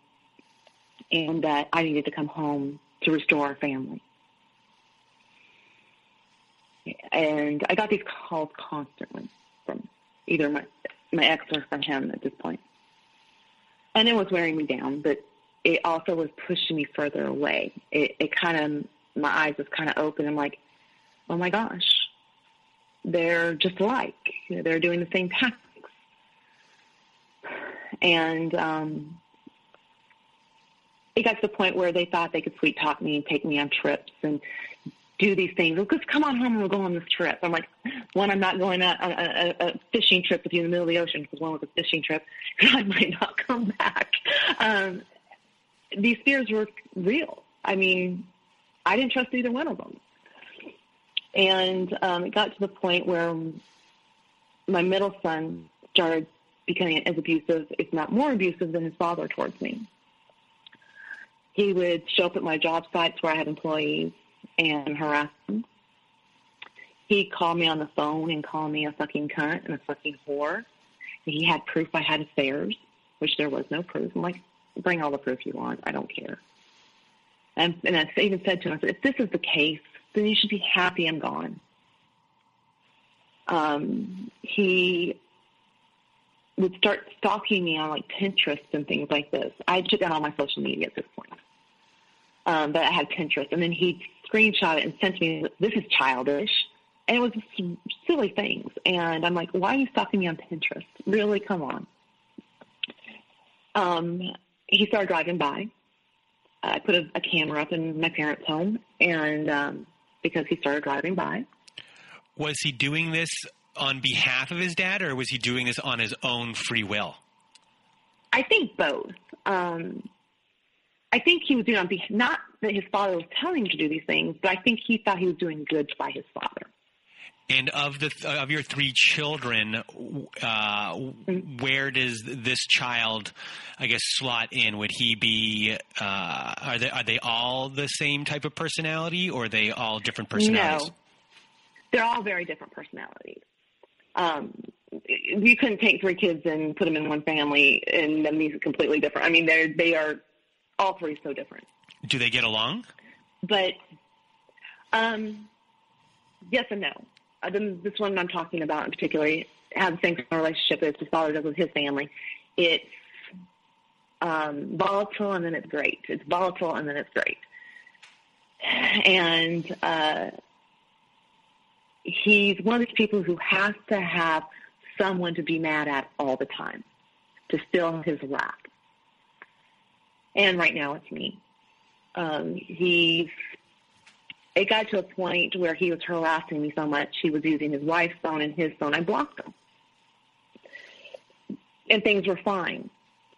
and that I needed to come home to restore our family. And I got these calls constantly from either my ex or from him at this point. And it was wearing me down, but it also was pushing me further away. It kind of, my eyes was kind of open. I'm like, oh my gosh, they're just alike. They're doing the same tactics. And it got to the point where they thought they could sweet talk me and take me on trips and do these things. Well, just come on home and we'll go on this trip. I'm like, one, I'm not going on a fishing trip with you in the middle of the ocean, because one was a fishing trip, and I might not come back. These fears were real. I mean, I didn't trust either one of them. And it got to the point where my middle son started becoming as abusive, if not more abusive, than his father towards me. He would show up at my job sites where I had employees and harass them. He'd call me on the phone and call me a fucking cunt and a fucking whore. He had proof I had affairs, which there was no proof. I'm like, bring all the proof you want. I don't care. And I even said to him, I said, if this is the case, then you should be happy I'm gone. He would start stalking me on, like, Pinterest and things like this. I took down all my social media at this point. But I had Pinterest. And then he'd screenshot it and sent me, this is childish. And it was just silly things. And I'm like, why are you stalking me on Pinterest? Really? Come on. He started driving by. I put a camera up in my parents' home, and because he started driving by. Was he doing this on behalf of his dad, or was he doing this on his own free will? I think both. I think he was doing it on behalf, not that his father was telling him to do these things, but I think he thought he was doing good by his father. And of your 3 children, where does this child, I guess, slot in? Would he be? Are they all the same type of personality, or are they all different personalities? No, they're all very different personalities. You couldn't take 3 kids and put them in one family, and then these are completely different. I mean, they are all 3 so different. Do they get along? But yes and no. This one I'm talking about in particular has the same kind of relationship as his father does with his family. It's volatile, and then it's great. It's volatile, and then it's great. And he's one of these people who has to have someone to be mad at all the time to still his wrath. And right now it's me. It got to a point where he was harassing me so much, he was using his wife's phone and his phone. I blocked him. And things were fine.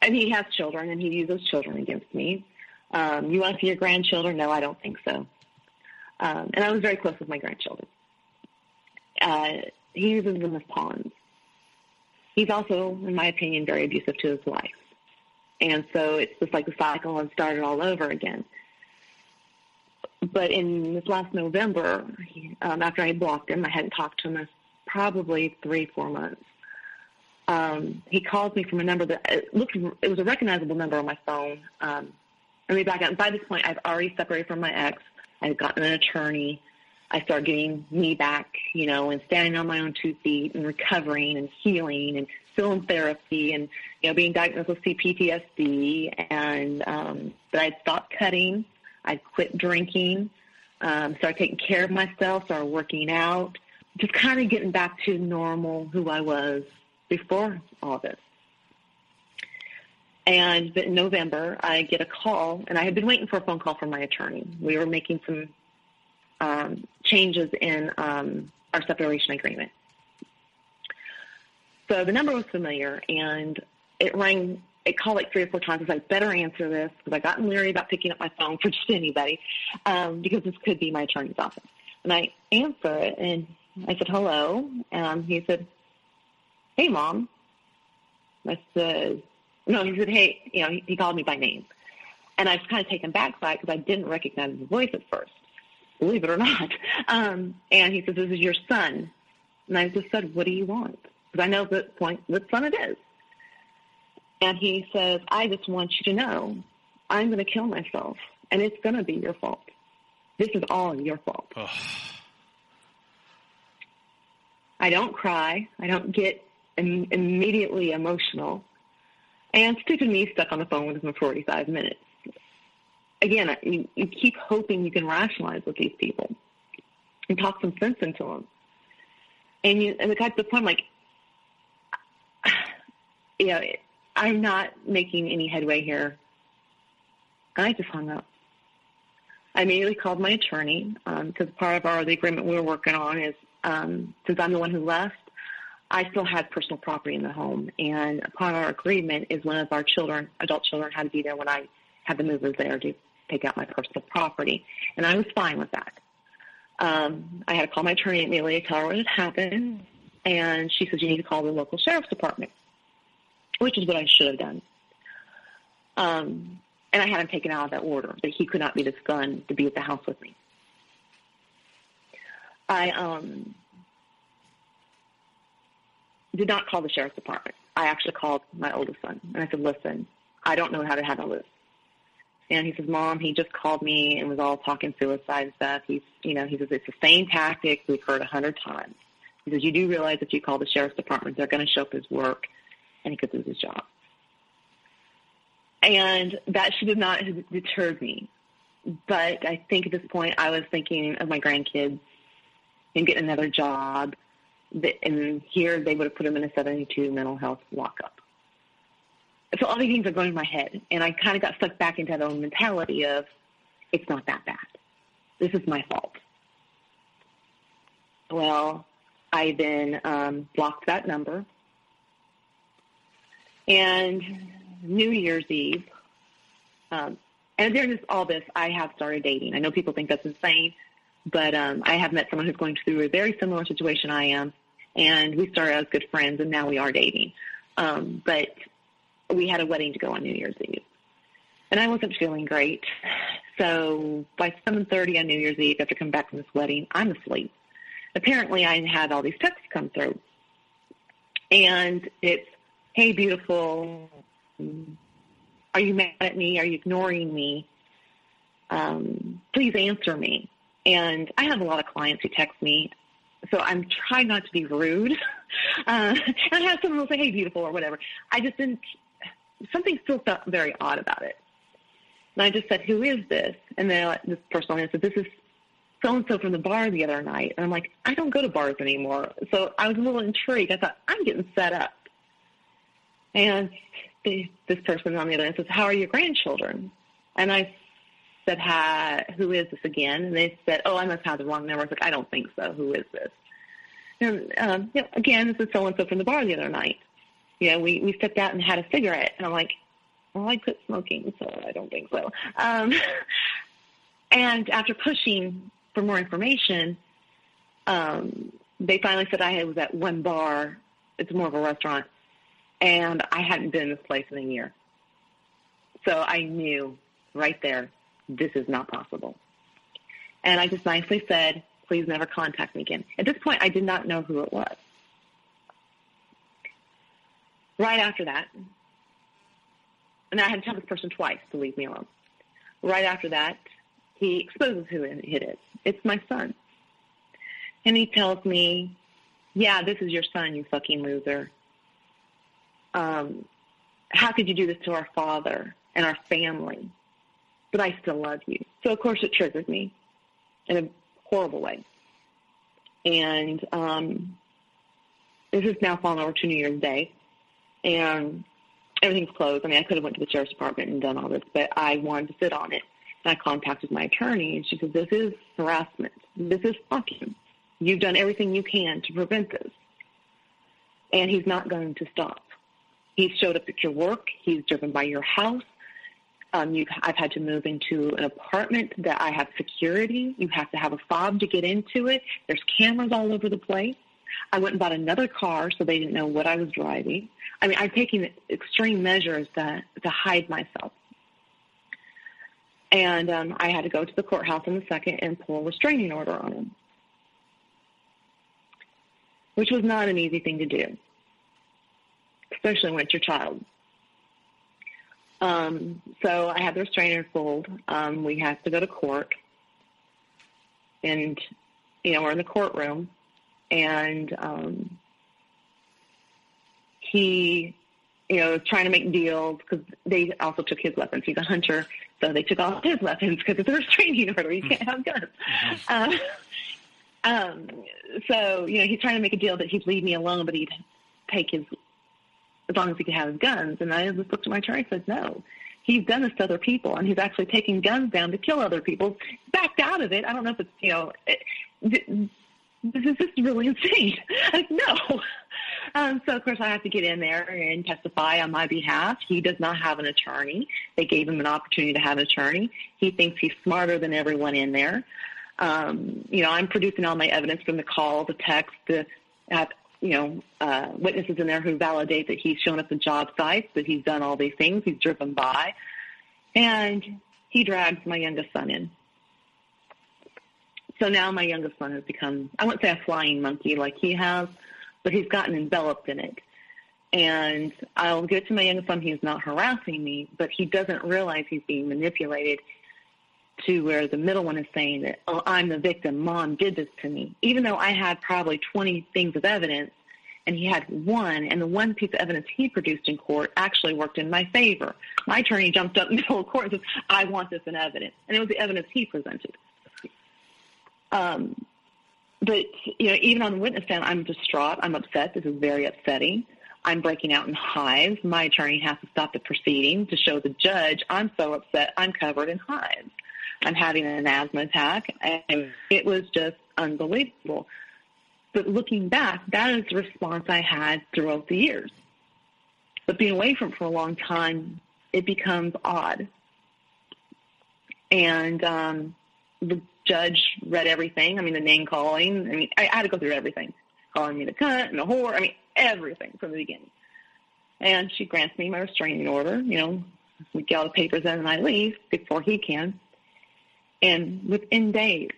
And he has children, and he used those children against me. You want to see your grandchildren? No, I don't think so. And I was very close with my grandchildren. He uses them as pawns. He's also, in my opinion, very abusive to his wife. And so it's just like the cycle and started all over again. But in this last November, after I blocked him, I hadn't talked to him in probably 3-4 months. He called me from a number that it was a recognizable number on my phone. Let me back up. And by this point, I've already separated from my ex. I've gotten an attorney. I started getting me back, and standing on my own 2 feet and recovering and healing and still in therapy and, being diagnosed with PTSD. And but I'd stopped cutting. I'd quit drinking, started taking care of myself, started working out, just kind of getting back to normal who I was before all this. And in November, I get a call, and I had been waiting for a phone call from my attorney. We were making some changes in our separation agreement. So the number was familiar, and it rang. It called like 3 or 4 times. I was like, better answer this, because I got leery about picking up my phone for just anybody, because this could be my attorney's office. And I answer it, and I said, hello. He said, hey, Mom. I said, no, he said, hey, he called me by name. And I was kind of taken back by it because I didn't recognize his voice at first, believe it or not. And he says, this is your son. And I just said, what do you want? Because I know at this point what son it is. And he says, I just want you to know I'm going to kill myself, and it's going to be your fault. This is all your fault. Oh. I don't cry. I don't get immediately emotional. And stupid me stuck on the phone with him for 45 minutes. Again, you keep hoping you can rationalize with these people and talk some sense into them. And the guy at the point, like, I'm not making any headway here. And I just hung up. I immediately called my attorney because part of the agreement we were working on is, since I'm the one who left, I still had personal property in the home. And part of our agreement is one of our adult children, had to be there when I had the movers there to take out my personal property. And I was fine with that. I had to call my attorney immediately to tell her what had happened. And she says, you need to call the local sheriff's department, which is what I should have done. And I had him taken out of that order, that he could not be this gun to be at the house with me. I did not call the sheriff's department. I actually called my oldest son, and I said, listen, I don't know how to handle this. And he says, Mom, he just called me and was all talking suicide and stuff. He says, it's the same tactic we've heard 100 times. He says, you do realize if you call the sheriff's department, they're going to show up his work, and he could lose his job. And that should have not deterred me. But I think at this point I was thinking of my grandkids and getting another job. And here they would have put him in a 72 mental health lockup. So all these things are going in my head. And I kind of got stuck back into that own mentality of, it's not that bad. This is my fault. Well, I then blocked that number. And New Year's Eve, and during all this, I have started dating. I know people think that's insane, but I have met someone who's going through a very similar situation I am, and we started as good friends, and now we are dating. But we had a wedding to go on New Year's Eve, and I wasn't feeling great. So by 7:30 on New Year's Eve, after coming back from this wedding, I'm asleep. Apparently, I had all these texts come through, and it's, hey, beautiful, are you mad at me? Are you ignoring me? Please answer me. And I have a lot of clients who text me, so I'm trying not to be rude. And I have someone who will say, hey, beautiful, or whatever. I just didn't, something still felt very odd about it. And I just said, who is this? And then this person said, this is so-and-so from the bar the other night. And I'm like, I don't go to bars anymore. So I was a little intrigued. I thought, I'm getting set up. And this person on the other end says, how are your grandchildren? And I said, hi, who is this again? And they said, oh, I must have the wrong number. I was like, I don't think so. Who is this? And again, this is so-and-so from the bar the other night. We stepped out and had a cigarette. And I'm like, well, I quit smoking, so I don't think so. And after pushing for more information, they finally said I was at one bar. It's more of a restaurant. And I hadn't been in this place in a year. So I knew right there, this is not possible. And I just nicely said, please never contact me again. At this point, I did not know who it was. Right after that, and I had to tell this person twice to leave me alone. Right after that, he exposes who it is. It's my son. And he tells me, yeah, this is your son, you fucking loser. How could you do this to our father and our family? But I still love you. So, of course, it triggered me in a horrible way. And this is now fallen over to New Year's Day, and everything's closed. I mean, I could have went to the sheriff's department and done all this, but I wanted to sit on it. I contacted my attorney, and she said, this is harassment. This is stalking. You've done everything you can to prevent this. And he's not going to stop. He's showed up at your work. He's driven by your house. I've had to move into an apartment that I have security. You have to have a fob to get into it. There's cameras all over the place. I went and bought another car so they didn't know what I was driving. I mean, I'm taking extreme measures to hide myself. And I had to go to the courthouse in a second and pull a restraining order on him, which was not an easy thing to do, especially when it's your child. So I had the restrainer pulled. We had to go to court, and, we're in the courtroom, and he, was trying to make deals because they also took his weapons. He's a hunter, so they took all his weapons because it's a restraining order. You can't have guns. So, he's trying to make a deal that he'd leave me alone, but he'd take his, as long as he could have his guns. And I just looked at my attorney and said, no, he's done this to other people, and he's actually taking guns down to kill other people. Backed out of it. I don't know if it's, this is just really insane. No. So, of course, I have to get in there and testify on my behalf. He does not have an attorney. They gave him an opportunity to have an attorney. He thinks he's smarter than everyone in there. I'm producing all my evidence from the call, the text, witnesses in there who validate that he's shown up at job sites, that he's done all these things, he's driven by, and he drags my youngest son in. So now my youngest son has become, I wouldn't say a flying monkey like he has, but he's gotten enveloped in it. And I'll get to my youngest son, he's not harassing me, but he doesn't realize he's being manipulated to where the middle one is saying that, oh, I'm the victim, Mom did this to me, even though I had probably 20 things of evidence, and he had one, and the one piece of evidence he produced in court actually worked in my favor. My attorney jumped up in the middle of court and said, I want this in evidence, and it was the evidence he presented. But, even on the witness stand, I'm distraught, I'm upset, this is very upsetting. I'm breaking out in hives. My attorney has to stop the proceeding to show the judge I'm so upset I'm covered in hives. I'm having an asthma attack, and it was just unbelievable. But looking back, that is the response I had throughout the years. But being away from it for a long time, it becomes odd. And the judge read everything. I mean, the name calling. I mean, I had to go through everything. Calling me the cunt and the whore. I mean, everything from the beginning. And she grants me my restraining order. We get all the papers in and I leave before he can. And within days,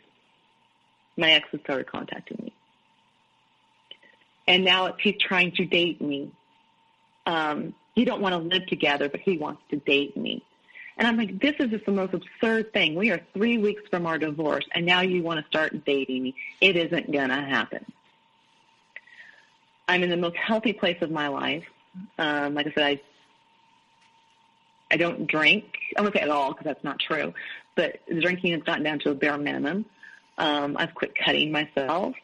my ex has started contacting me. And now he's trying to date me. He don't want to live together, but he wants to date me. And I'm like, this is just the most absurd thing. We are 3 weeks from our divorce, and now you want to start dating me. It isn't going to happen. I'm in the most healthy place of my life. Like I said, I don't drink. I won't say at all because that's not true. But the drinking has gotten down to a bare minimum. I've quit cutting myself.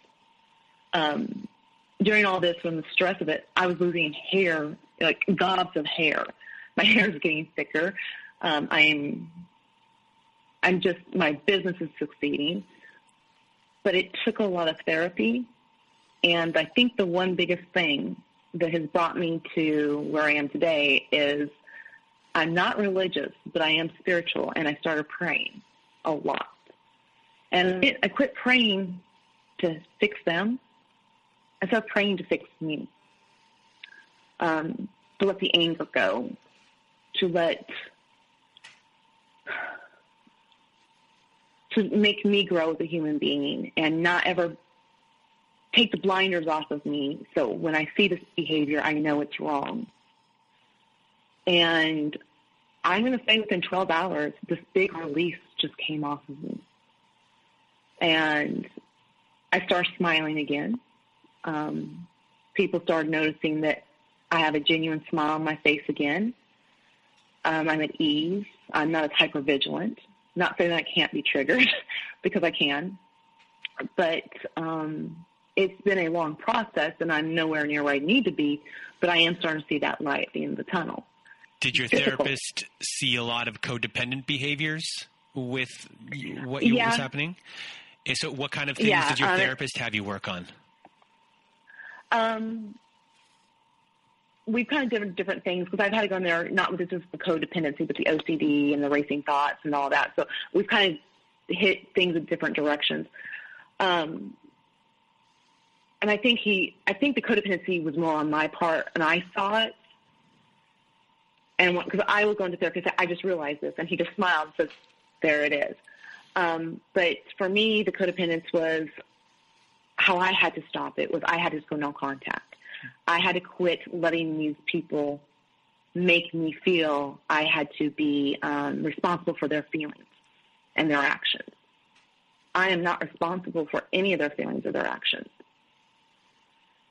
During all this, when the stress of it, I was losing hair, like gobs of hair. My hair is getting thicker. My business is succeeding. But it took a lot of therapy. And I think the one biggest thing that has brought me to where I am today is I'm not religious, but I am spiritual, and I started praying a lot. And I quit praying to fix them. I started praying to fix me, to let the anger go, to make me grow as a human being and not ever take the blinders off of me. So when I see this behavior, I know it's wrong. And I'm going to say within 12 hours, this big release just came off of me. And I started smiling again. People started noticing that I have a genuine smile on my face again. I'm at ease. I'm not as hypervigilant. Not saying that I can't be triggered, because I can. But it's been a long process, and I'm nowhere near where I need to be, but I am starting to see that light at the end of the tunnel. Did your therapist see a lot of codependent behaviors with what Yeah. was happening? And so what kind of things did your therapist have you work on? We've kind of done different things because I've had to go in there, not with just the codependency, but the OCD and the racing thoughts and all that. So we've kind of hit things in different directions. And I think the codependency was more on my part, and I saw it. And because I was going to therapy, I just realized this, and he just smiled and says, "There it is." But for me, the codependence was how I had to stop it. Was I had to just go no contact. I had to quit letting these people make me feel I had to be responsible for their feelings and their actions. I am not responsible for any of their feelings or their actions.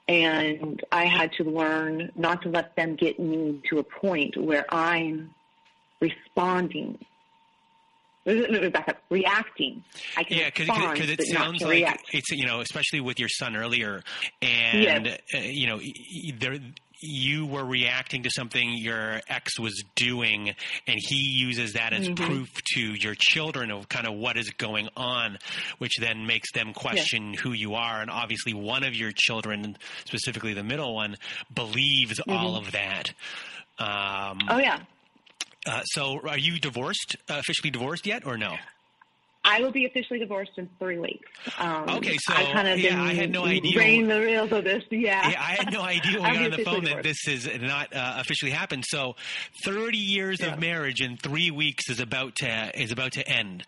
And I had to learn not to let them get me to a point where I'm responding. Back up, reacting. I can respond, because it but sounds not like react. it's, especially with your son earlier, and Yes. you were reacting to something your ex was doing, and he uses that as proof to your children of kind of what is going on, which then makes them question who you are. And obviously one of your children, specifically the middle one, believes all of that. Oh, yeah. So are you divorced, officially divorced yet, or no? I will be officially divorced in 3 weeks. Okay, so I kind of I had no idea. Reining the reels of this, Yeah, I had no idea when we got on the phone that divorced. this is not officially happened. So, 30 years of marriage in 3 weeks is about to end,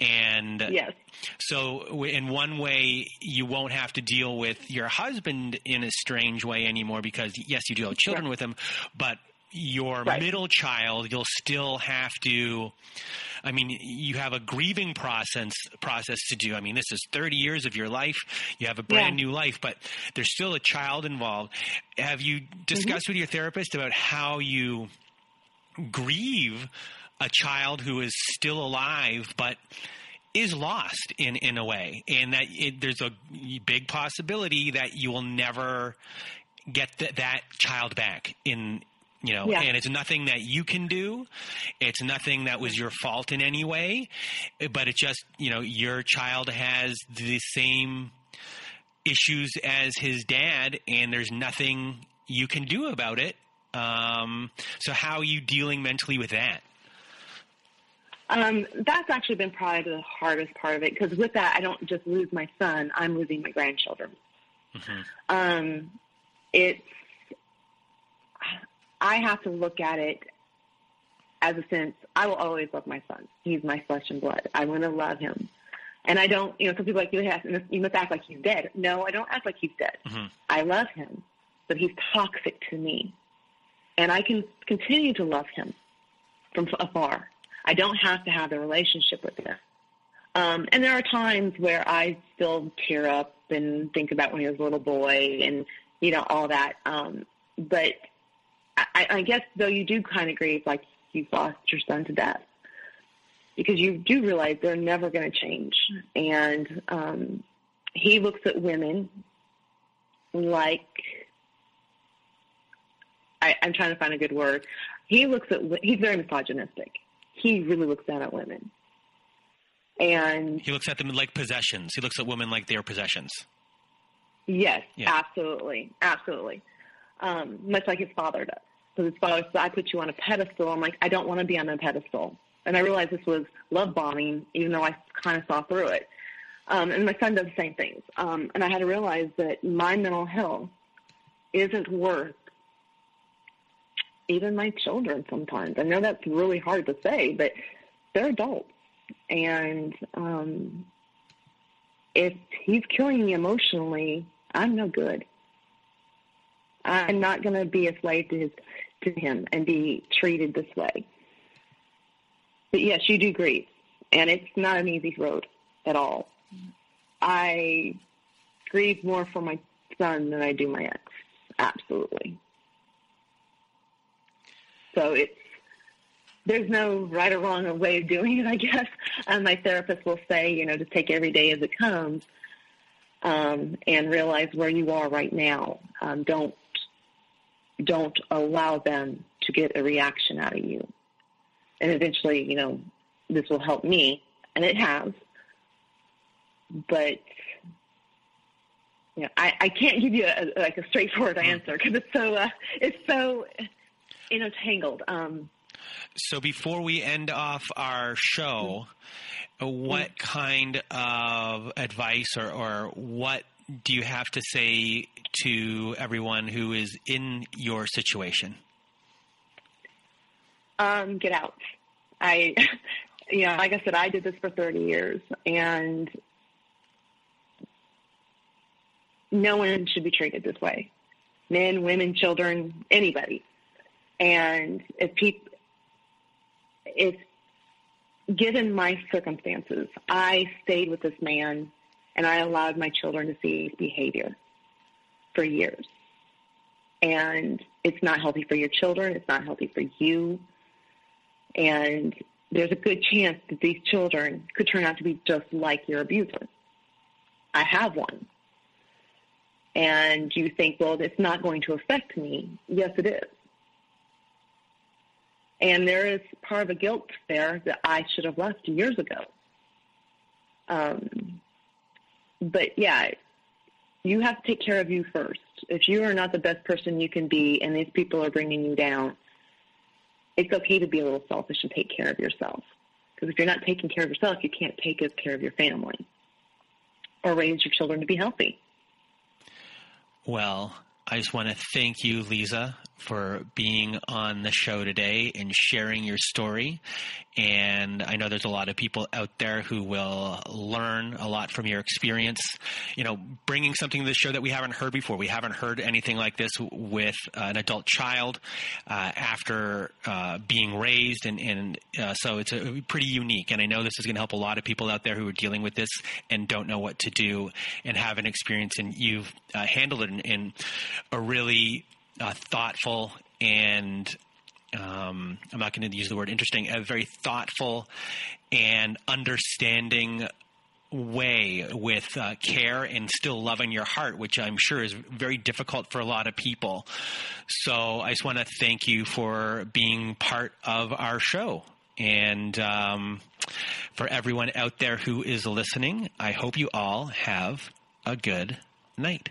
and yes. So, in one way, you won't have to deal with your husband in a strange way anymore because, yes, you do have children with him, but your middle child, you'll still have to. I mean, you have a grieving process to do. I mean, this is 30 years of your life. You have a brand new life, but there's still a child involved. Have you discussed with your therapist about how you grieve a child who is still alive but is lost in a way, and that there's a big possibility that you will never get that child back and it's nothing that you can do. It's nothing that was your fault in any way, but it's just, your child has the same issues as his dad, and there's nothing you can do about it. So how are you dealing mentally with that? That's actually been probably the hardest part of it, because with that, I don't just lose my son, I'm losing my grandchildren. I have to look at it as a sense, I will always love my son. He's my flesh and blood. I'm going to love him. And I don't, some people like, you must act like he's dead. No, I don't act like he's dead. I love him, but he's toxic to me. And I can continue to love him from afar. I don't have to have a relationship with him. And there are times where I still tear up and think about when he was a little boy and, all that. But I guess, though, you do kind of grieve like you've lost your son to death, because you do realize they're never going to change. And he looks at women like, I'm trying to find a good word. He's very misogynistic. He really looks down at women. And he looks at them like possessions. He looks at women like they're possessions. Yes, absolutely. Absolutely. Much like his father does. So his father says, I put you on a pedestal. I'm like, I don't want to be on a pedestal. And I realized this was love bombing, even though I kind of saw through it. And my son does the same things. And I had to realize that my mental health isn't worth even my children sometimes. I know that's really hard to say, but they're adults. And if he's killing me emotionally, I'm no good. I'm not going to be a slave to him and be treated this way. But yes, you do grieve, and it's not an easy road at all. I grieve more for my son than I do my ex. Absolutely. So there's no right or wrong way of doing it, I guess. My therapist will say, just take every day as it comes, and realize where you are right now. Don't allow them to get a reaction out of you. And eventually, this will help me, and it has. But I can't give you a straightforward answer because it's so tangled. So before we end off our show, what kind of advice or what do you have to say to everyone who is in your situation? Get out. Like I said, I did this for 30 years, and no one should be treated this way. Men, women, children, anybody. And if given my circumstances, I stayed with this man and I allowed my children to see his behavior for years. And it's not healthy for your children. It's not healthy for you. And there's a good chance that these children could turn out to be just like your abuser. I have one. And you think, well, it's not going to affect me. Yes, it is. And there is part of a guilt there that I should have left years ago. But yeah, you have to take care of you first. If you are not the best person you can be and these people are bringing you down, it's okay to be a little selfish and take care of yourself. Because if you're not taking care of yourself, you can't take care of your family or raise your children to be healthy. Well, I just want to thank you, Layza, for being on the show today and sharing your story. And I know there's a lot of people out there who will learn a lot from your experience, bringing something to the show that we haven't heard before. We haven't heard anything like this with an adult child after being raised. And so it's pretty unique. And I know this is going to help a lot of people out there who are dealing with this and don't know what to do and have an experience. And you've handled it in a really thoughtful and I'm not going to use the word interesting, a very thoughtful and understanding way with care and still love in your heart, which I'm sure is very difficult for a lot of people. So I just want to thank you for being part of our show. And for everyone out there who is listening, I hope you all have a good night.